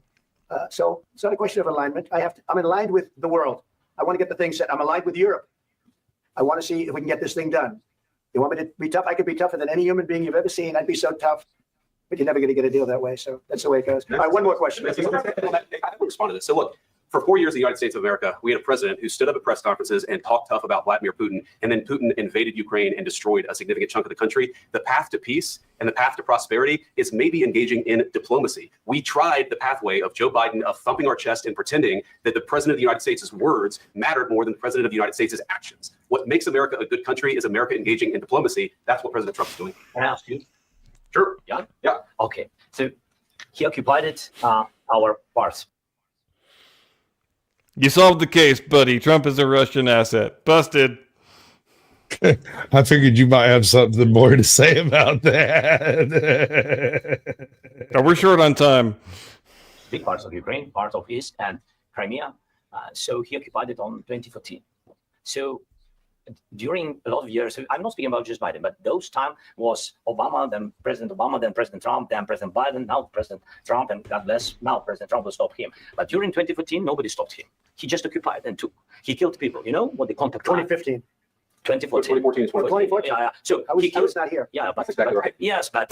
So it's not a question of alignment. I'm aligned with the world. I want to get the thing set. I'm aligned with Europe. I want to see if we can get this thing done. You want me to be tough? I could be tougher than any human being you've ever seen. I'd be so tough. But you're never going to get a deal that way. So that's the way it goes. All right, one more question. I will respond to this. So look, for 4 years in the United States of America, we had a president who stood up at press conferences and talked tough about Vladimir Putin, and then Putin invaded Ukraine and destroyed a significant chunk of the country. The path to peace and the path to prosperity is maybe engaging in diplomacy. We tried the pathway of Joe Biden of thumping our chest and pretending that the president of the United States' words mattered more than the president of the United States' actions. What makes America a good country is America engaging in diplomacy. That's what President Trump is doing. Can I ask you? Sure. Yeah? Yeah. Okay. So he occupied it, our parts. You solved the case, buddy. Trump is a Russian asset. Busted. I figured you might have something more to say about that. Oh, we're short on time. Big parts of Ukraine, parts of East and Crimea. So he occupied it on 2014. So during a lot of years, I'm not speaking about just Biden, but those time was Obama, then President Obama, then President Trump, then President Biden, now President Trump, and God bless, now President Trump will stop him. But during 2014, nobody stopped him. He just occupied and took. He killed people. You know what the contact? 2015. 2014. 2014 is 2014. Yeah. So I was not here. Yeah, but That's exactly right. yes, but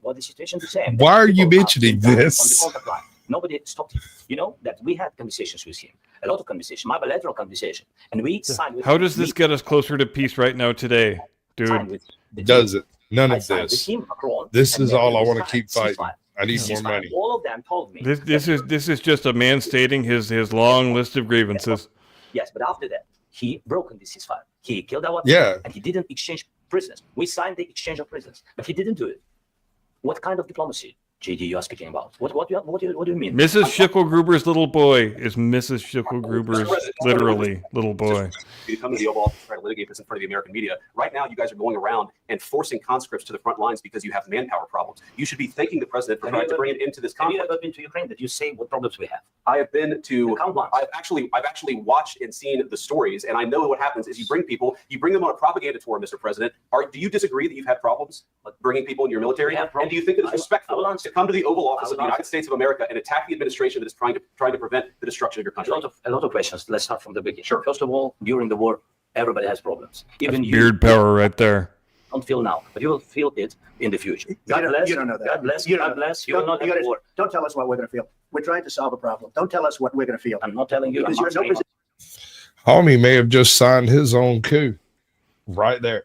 what the situation the same. Why are you People mentioning on the this? contact line. Nobody stopped him. You know that we had conversations with him, a lot of conversation, my bilateral conversation, and we signed with. How does this get us closer to peace right now today, dude? Does it? None of signed with this. him, Macron, This and is then all I we want to signed keep fighting. ceasefire. I need more Ceasefire. money. All of them told me. This is just a man stating his long list of grievances. Yes, but after that, he broke the ceasefire. He killed our Yeah. and he didn't exchange prisoners. We signed the exchange of prisoners, but he didn't do it. What kind of diplomacy, JD, you are speaking about? What do you mean? Mrs. Schickelgruber's little boy is Mrs. Schickelgruber's literally little boy. You come to the Oval Office to try to litigate this in front of the American media. Right now, you guys are going around and forcing conscripts to the front lines because you have manpower problems. You should be thanking the president for trying to bring it into this Have you conflict. ever been to Ukraine? That you say what problems we have? I have been to. Count once. I've actually watched and seen the stories, and I know what happens is you bring them on a propaganda tour, Mr. President. Do you disagree that you've had problems bringing people into your military? We have And do you think that it's respectful answer. to come to the Oval Office of the answer. United States of America and attack the administration that is trying to prevent the destruction of your country? A lot of questions. Let's start from the beginning. Sure. First of all, during the war, everybody has problems. Even you Beard power right there. don't feel now, but you will feel it in the future. God bless. You don't know that. God bless. You don't God know. bless. You will not have war. Don't tell us what we're going to feel. We're trying to solve a problem. Don't tell us what we're going to feel. I'm not telling you. Because I'm you're in no answering. Homie may have just signed his own coup right there.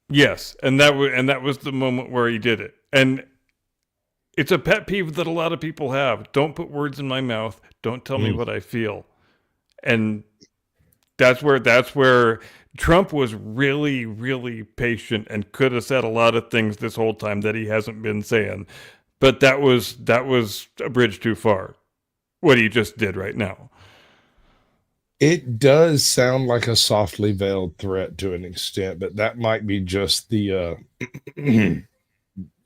Yes, and that was the moment where he did it. And it's a pet peeve that a lot of people have. Don't put words in my mouth. Don't tell me what I feel. And that's where Trump was really, really patient and could have said a lot of things this whole time that he hasn't been saying. But that was a bridge too far. What he just did right now. It does sound like a softly veiled threat to an extent, but that might be just the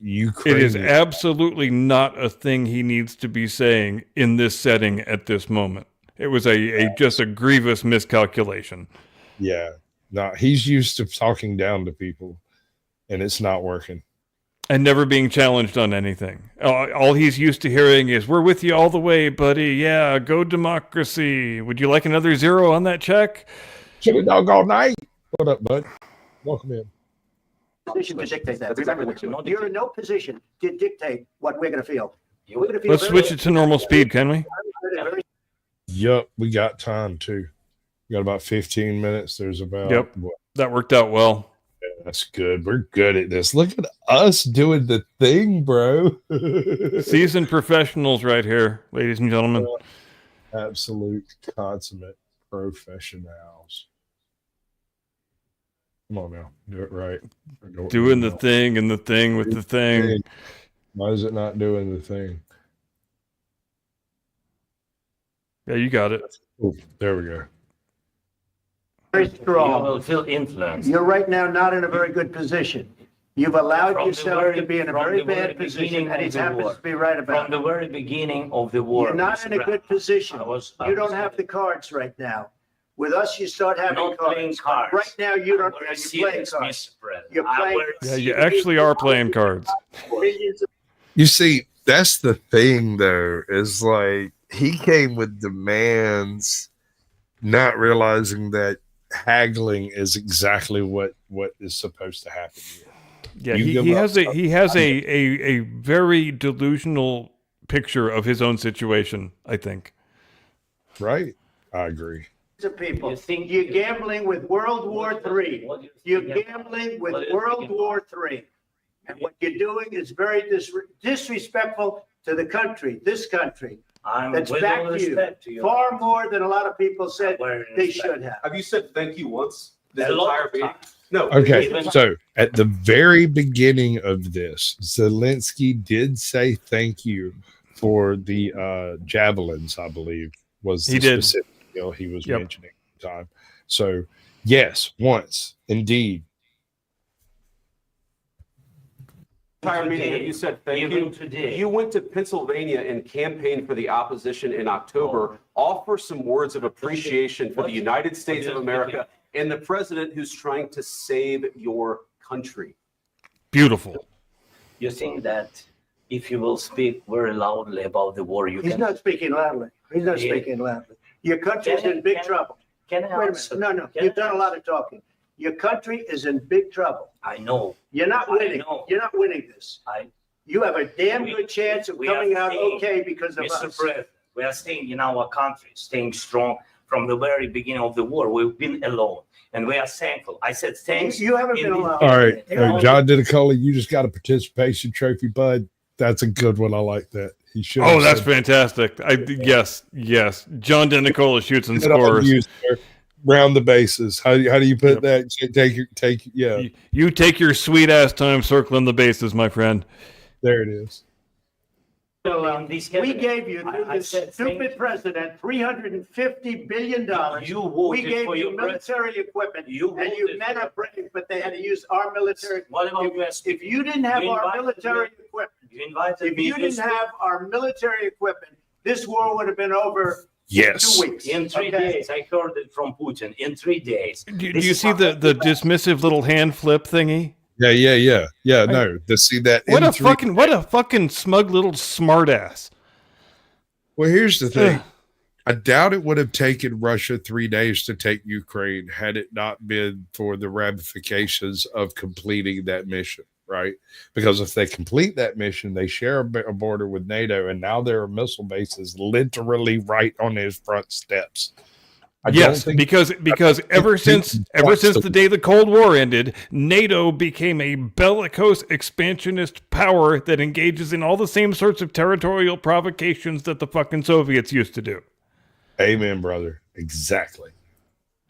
Ukraine. It is absolutely not a thing he needs to be saying in this setting at this moment. It was just a grievous miscalculation. Yeah. No, he's used to talking down to people, and it's not working. And never being challenged on anything. All he's used to hearing is, "We're with you all the way, buddy. Yeah, go democracy. Would you like another zero on that check?" Chili dog all night. What up, bud? Welcome in. Position to dictate that. That's exactly Remember, what you're in no position to dictate what we're going to feel. We're gonna feel Let's very- switch it to normal speed, can we? Yup, we got time too. We got about 15 minutes. There's about Yep. That worked out well. That's good. We're good at this. Look at us doing the thing, bro. Seasoned professionals right here, ladies and gentlemen. Absolute consummate professionals. Come on now. Do it right. Doing the thing and the thing with the thing. Why is it not doing the thing? Yeah, you got it. Ooh, there we go. Very You strong. will feel influence. You're right now not in a very good position. You've allowed From the yourself very- to be in a from very the very bad position, beginning and of he the happens war. to be right about From it. the very beginning of the war. You're not Mr. in a good Brown, position. I was You don't have the cards right now. With us, you start having not playing cards. cards. Right now, you don't. Very You're playing serious, cards. Mr. President. You're I playing- will Yeah, you serious. actually are playing cards. Millions of You see, that's the thing, though, is like he came with demands, not realizing that haggling is exactly what is supposed to happen here. Yeah, You he give has up a very delusional picture of his own situation, I think. Right? I agree. people. You think- You're gambling with World War III. What do you You're think- gambling with what do you World think- War III. And what you're doing is very disrespectful to the country, this country. I'm That's with back all to you. respect to you. Far more than a lot of people said Very they respect. should have. Have you said thank you once this A lot entire of meeting? times. No. Okay, Even- so at the very beginning of this, Zelensky did say thank you for the javelins, I believe, was the He did. specific deal he was Yep. mentioning at the time. So, yes, once, indeed. Entire meeting, Today, you said thank even you. today. You went to Pennsylvania and campaigned for the opposition in October. Offer some words of appreciation for the United States of America and the president who's trying to save your country. Beautiful. You think that if you will speak very loudly about the war, you He's can. not speaking loudly. He's not Yeah. speaking loudly. Your country's Can I- in big can- trouble. Can I Wait a answer? minute. No, Can you've I done a lot of talking. Your country is in big trouble. I know. You're not I winning. know. You're not winning this. I, You have a damn We- good chance of we are coming out seeing- okay because of Mr. us. President, we are staying in our country, staying strong from the very beginning of the war. We've been alone, and we are thankful. I said thanks. You haven't been in the- alone. All right, You know, John Didicoli, you just got a participation trophy, bud. That's a good one. I like that. He should. Oh, that's fantastic. Yes. John DeNicola shoots and scores. Round the bases. How do you put that? Take yeah. You take your sweet ass time circling the bases, my friend. There it is. So, this We cabinet, gave you, through I this said thank stupid president, $350 billion. You We voted gave for you your president. military equipment, You and you voted men for- are brave, but they had to use our military. What about US? If you didn't have You our invited military me- equipment, You invited if me you to didn't speak have our military equipment, this war would have been over Yes. 2 weeks. in 3 okay? days. I heard it from Putin. In 3 days. Do This you is see how- the dismissive little hand flip thingy? Yeah. No, to see that. What in a three- what a fucking smug little smartass. Well, here's the thing. Ugh. I doubt it would have taken Russia 3 days to take Ukraine had it not been for the ramifications of completing that mission, right? Because if they complete that mission, they share a border with NATO, and now there are missile bases literally right on his front steps. I don't Yes, think- because ever since the day the Cold War ended, NATO became a bellicose expansionist power that engages in all the same sorts of territorial provocations that the fucking Soviets used to do. Amen, brother. Exactly.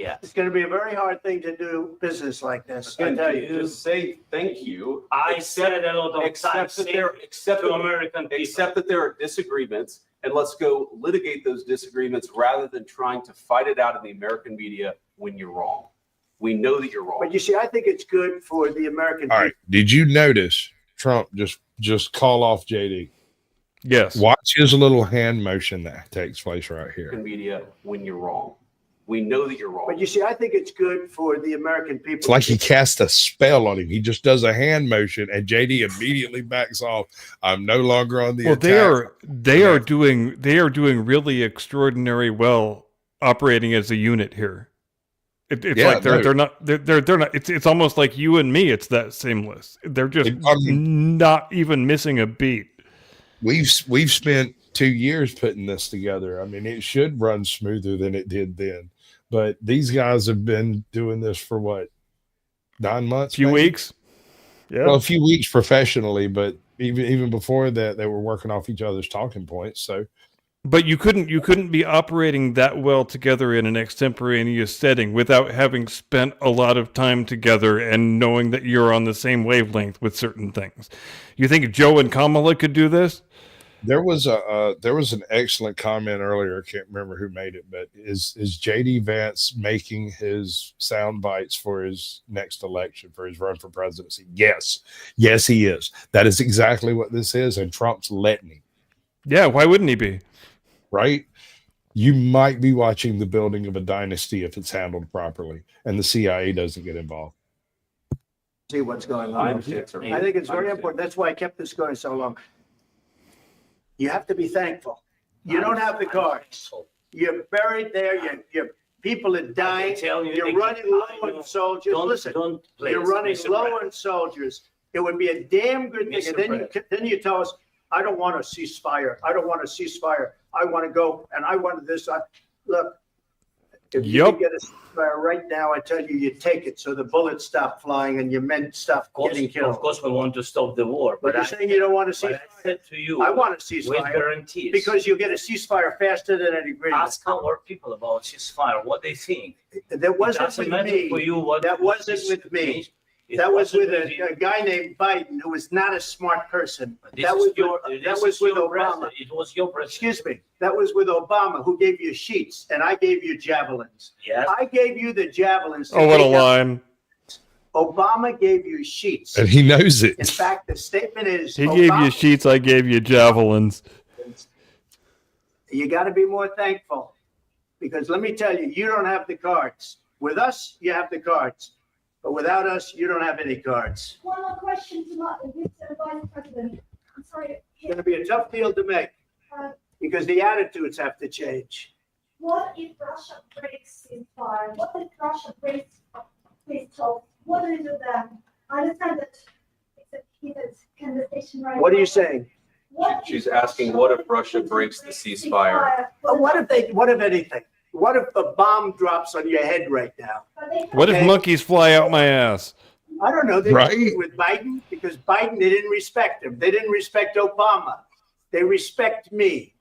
Yeah. It's going to be a very hard thing to do business like this. I Again, tell you. just say thank you. I said a lot of Except times that there, except to that, American people. except that there are disagreements, and let's go litigate those disagreements rather than trying to fight it out in the American media when you're wrong. We know that you're wrong. But you see, I think it's good for the American All people. right. Did you notice Trump just call off JD? Yes. Watch his little hand motion that takes place right here. American media when you're wrong. We know that you're wrong. But you see, I think it's good for the American people. It's like he cast a spell on him. He just does a hand motion, and JD immediately backs off. I'm no longer on the Well, attack. they are doing really extraordinary well operating as a unit here. It's Yeah, like they're not. It's almost like you and me. It's that seamless. They're just not even missing a beat. We've spent 2 years putting this together. I mean, it should run smoother than it did then. But these guys have been doing this for what, 9 months? A few weeks. Yeah. Well, a few weeks professionally, but even before that, they were working off each other's talking points. So, But you couldn't be operating that well together in an extemporaneous setting without having spent a lot of time together and knowing that you're on the same wavelength with certain things. You think Joe and Kamala could do this? there was an excellent comment earlier. I can't remember who made it, but is JD Vance making his sound bites for his next election, for his run for presidency? Yes, he is. That is exactly what this is, and Trump's letting him. Yeah, why wouldn't he be? Right? You might be watching the building of a dynasty if it's handled properly, and the CIA doesn't get involved. See what's going on. I think it's very important. That's why I kept this going so long. You have to be thankful. You don't have the cards. You're buried there. Your people are dying. You're running low on soldiers. Listen, you're running low on soldiers. It would be a damn good thing. And then you tell us, I don't want a ceasefire. I don't want a ceasefire. I want to go and I want this. Look, if you could get a ceasefire right now, I tell you, you take it so the bullets stop flying and your men stop getting killed. Of course, we want to stop the war. But you're saying you don't want to ceasefire? I said to you, I want a ceasefire. with guarantees. Because you'll get a ceasefire faster than an agreement. Ask our people about ceasefire, what they think. That wasn't with me. That wasn't with me. That was with a guy named Biden, who was not a smart person. That was with Obama. It was your president. Excuse me. That was with Obama, who gave you sheets, and I gave you javelins. Yes. I gave you the javelins. Oh, what a line. Obama gave you sheets. And he knows it. In fact, the statement is He gave you sheets, I gave you javelins. You got to be more thankful, because let me tell you, you don't have the cards. With us, you have the cards. But without us, you don't have any cards. One more question to Mr. Vice President. I'm sorry. It's going to be a tough deal to make because the attitudes have to change. What if Russia breaks ceasefire? What if Russia breaks peace talks? What do you do then? I understand that it's a heated conversation right now. What are you saying? She's asking, what if Russia breaks the ceasefire? What if anything? What if a bomb drops on your head right now? What if monkeys fly out my ass? I don't know. They Right. did with Biden because Biden, they didn't respect him. They didn't respect Obama. They respect me.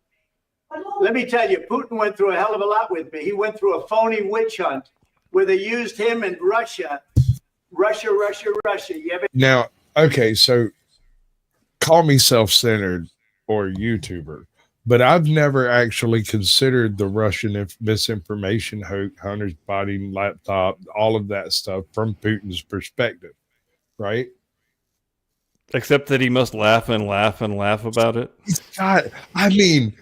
Let me tell you, Putin went through a hell of a lot with me. He went through a phony witch hunt where they used him and Russia. You ever? Now, okay, so call me self-centered or YouTuber, but I've never actually considered the Russian misinformation, Hunter's Biden laptop, all of that stuff from Putin's perspective, right? Except that he must laugh and laugh and laugh about it. God, I mean,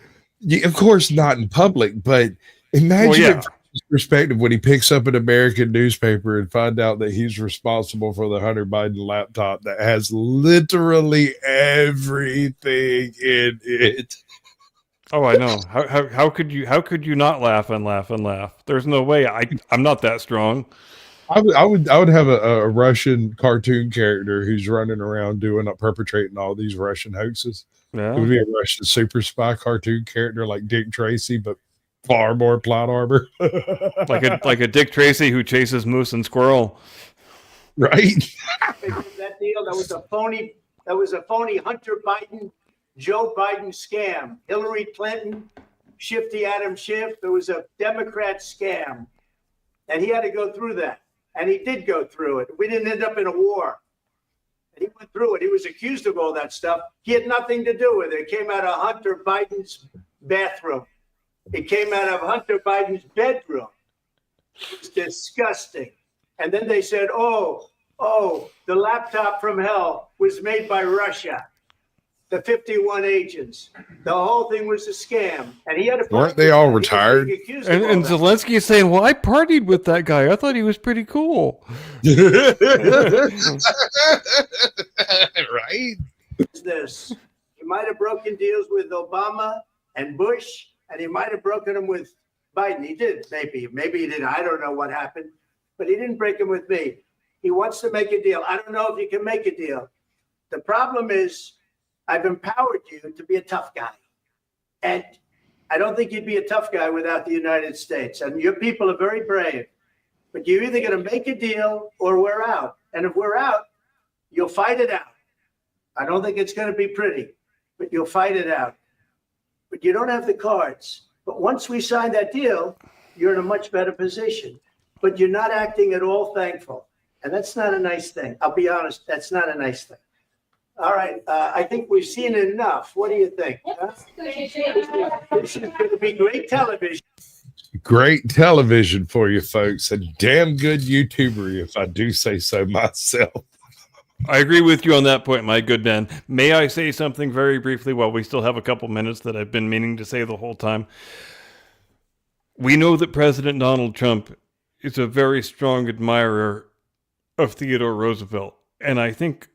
of course not in public, but imagine it from his perspective when he picks up an American newspaper and find out that he's responsible for the Hunter Biden laptop that has literally everything in it. Oh, I know. How could you not laugh and laugh and laugh? There's no way. I'm not that strong. I would have a Russian cartoon character who's running around perpetrating all these Russian hoaxes. Yeah. It would be a Russian super spy cartoon character like Dick Tracy, but far more plot armor. like a Dick Tracy who chases moose and squirrel. Right. That deal, that was a phony Hunter Biden, Joe Biden scam. Hillary Clinton, Shifty Adam Schiff. It was a Democrat scam. And he had to go through that. And he did go through it. We didn't end up in a war. And he went through it. He was accused of all that stuff. He had nothing to do with it. It came out of Hunter Biden's bathroom. It came out of Hunter Biden's bedroom. It was disgusting. And then they said, oh, the laptop from hell was made by Russia. The 51 agents. The whole thing was a scam. And he had to. Weren't they all retired? And Zelensky is saying, well, I partied with that guy. I thought he was pretty cool. Right? This. He might have broken deals with Obama and Bush, and he might have broken them with Biden. He did, maybe. Maybe he did. I don't know what happened. But he didn't break them with me. He wants to make a deal. I don't know if he can make a deal. The problem is, I've empowered you to be a tough guy. And I don't think you'd be a tough guy without the United States. And your people are very brave. But you're either going to make a deal or we're out. And if we're out, you'll fight it out. I don't think it's going to be pretty, but you'll fight it out. But you don't have the cards. But once we sign that deal, you're in a much better position. But you're not acting at all thankful. And that's not a nice thing. I'll be honest, that's not a nice thing. All right, I think we've seen enough. What do you think? Huh? This is going to be great television. Great television for you folks, and damn good YouTubery, if I do say so myself. I agree with you on that point, my good man. May I say something very briefly while we still have a couple minutes that I've been meaning to say the whole time? We know that President Donald Trump is a very strong admirer of Theodore Roosevelt, and I think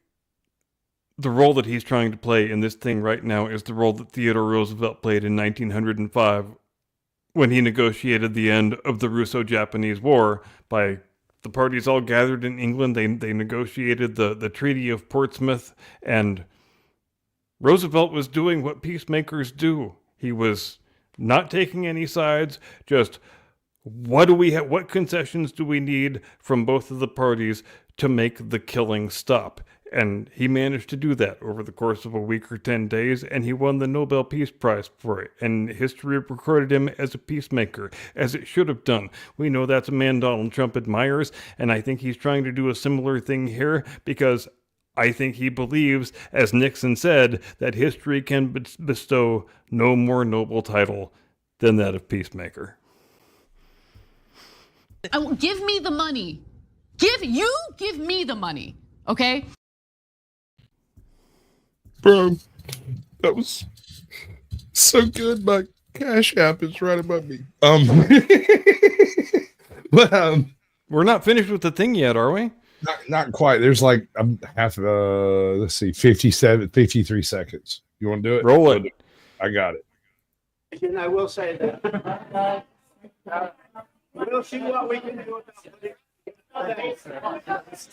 the role that he's trying to play in this thing right now is the role that Theodore Roosevelt played in 1905 when he negotiated the end of the Russo-Japanese War by the parties all gathered in England. They negotiated the Treaty of Portsmouth, and Roosevelt was doing what peacemakers do. He was not taking any sides, just what concessions do we need from both of the parties to make the killing stop? And he managed to do that over the course of a week or 10 days, and he won the Nobel Peace Prize for it. And history recorded him as a peacemaker, as it should have done. We know that's a man Donald Trump admires, and I think he's trying to do a similar thing here, because I think he believes, as Nixon said, that history can bestow no more noble title than that of peacemaker. Give me the money. Give me the money, okay? Bro, that was so good. My Cash App is right above me. But we're not finished with the thing yet, are we? Not quite. There's like half let's see, 53 seconds. You want to do it? Roll it. I got it. And I will say that. We'll see what we can do about it. I need the back of this.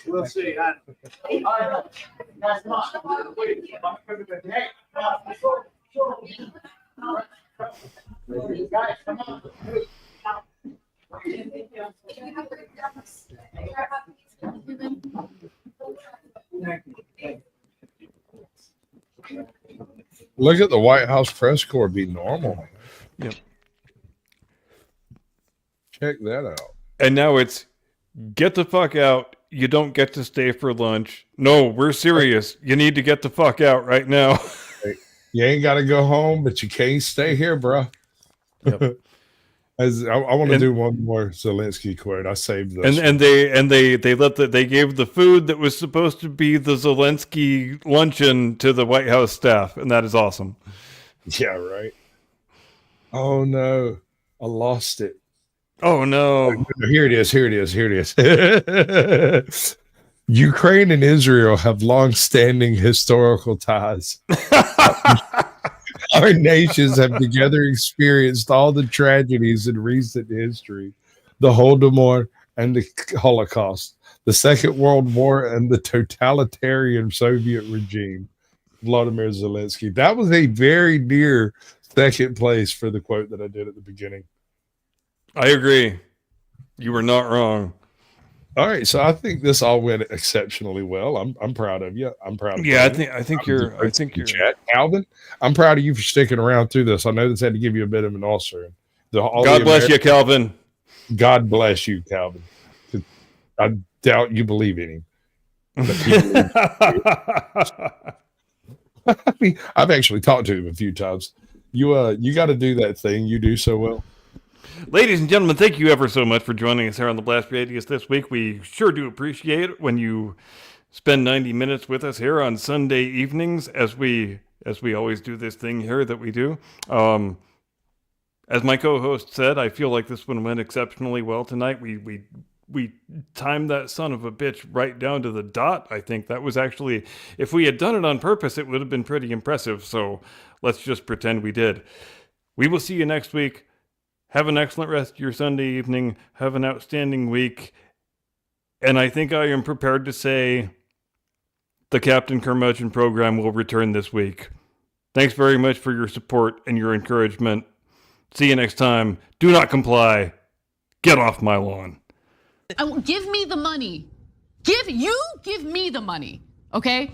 We'll see. Guys, come on. Look at the White House press corps be normal. Yep. Check that out. And now it's get the fuck out. You don't get to stay for lunch. No, we're serious. You need to get the fuck out right now. You ain't got to go home, but you can't stay here, bro. Yep. I want to do one more Zelensky quote. I saved this. And they gave the food that was supposed to be the Zelensky luncheon to the White House staff, and that is awesome. Yeah, right. Oh no, I lost it. Oh no. Here it is. Ukraine and Israel have long-standing historical ties. Our nations have together experienced all the tragedies in recent history, the Holodomor and the Holocaust, the Second World War, and the totalitarian Soviet regime. Vladimir Zelensky. That was a very near second place for the quote that I did at the beginning. I agree. You were not wrong. All right, so I think this all went exceptionally well. I'm proud of you. I'm proud of Yeah, Tony. I think I'm you're proud of you, Chad. Calvin, I'm proud of you for sticking around through this. I know this had to give you a bit of an ulcer. God bless you, Calvin. God bless you, Calvin. I doubt you believe in him. I mean, I've actually talked to him a few times. You got to do that thing you do so well. Ladies and gentlemen, thank you ever so much for joining us here on the Blast Radius this week. We sure do appreciate it when you spend 90 minutes with us here on Sunday evenings, as we always do this thing here that we do. As my co-host said, I feel like this one went exceptionally well tonight. We timed that son of a bitch right down to the dot. I think that was actually, if we had done it on purpose, it would have been pretty impressive. So let's just pretend we did. We will see you next week. Have an excellent rest of your Sunday evening. Have an outstanding week. And I think I am prepared to say the Captain Curmudgeon program will return this week. Thanks very much for your support and your encouragement. See you next time. Do not comply. Get off my lawn. Give me the money. Give me the money, okay?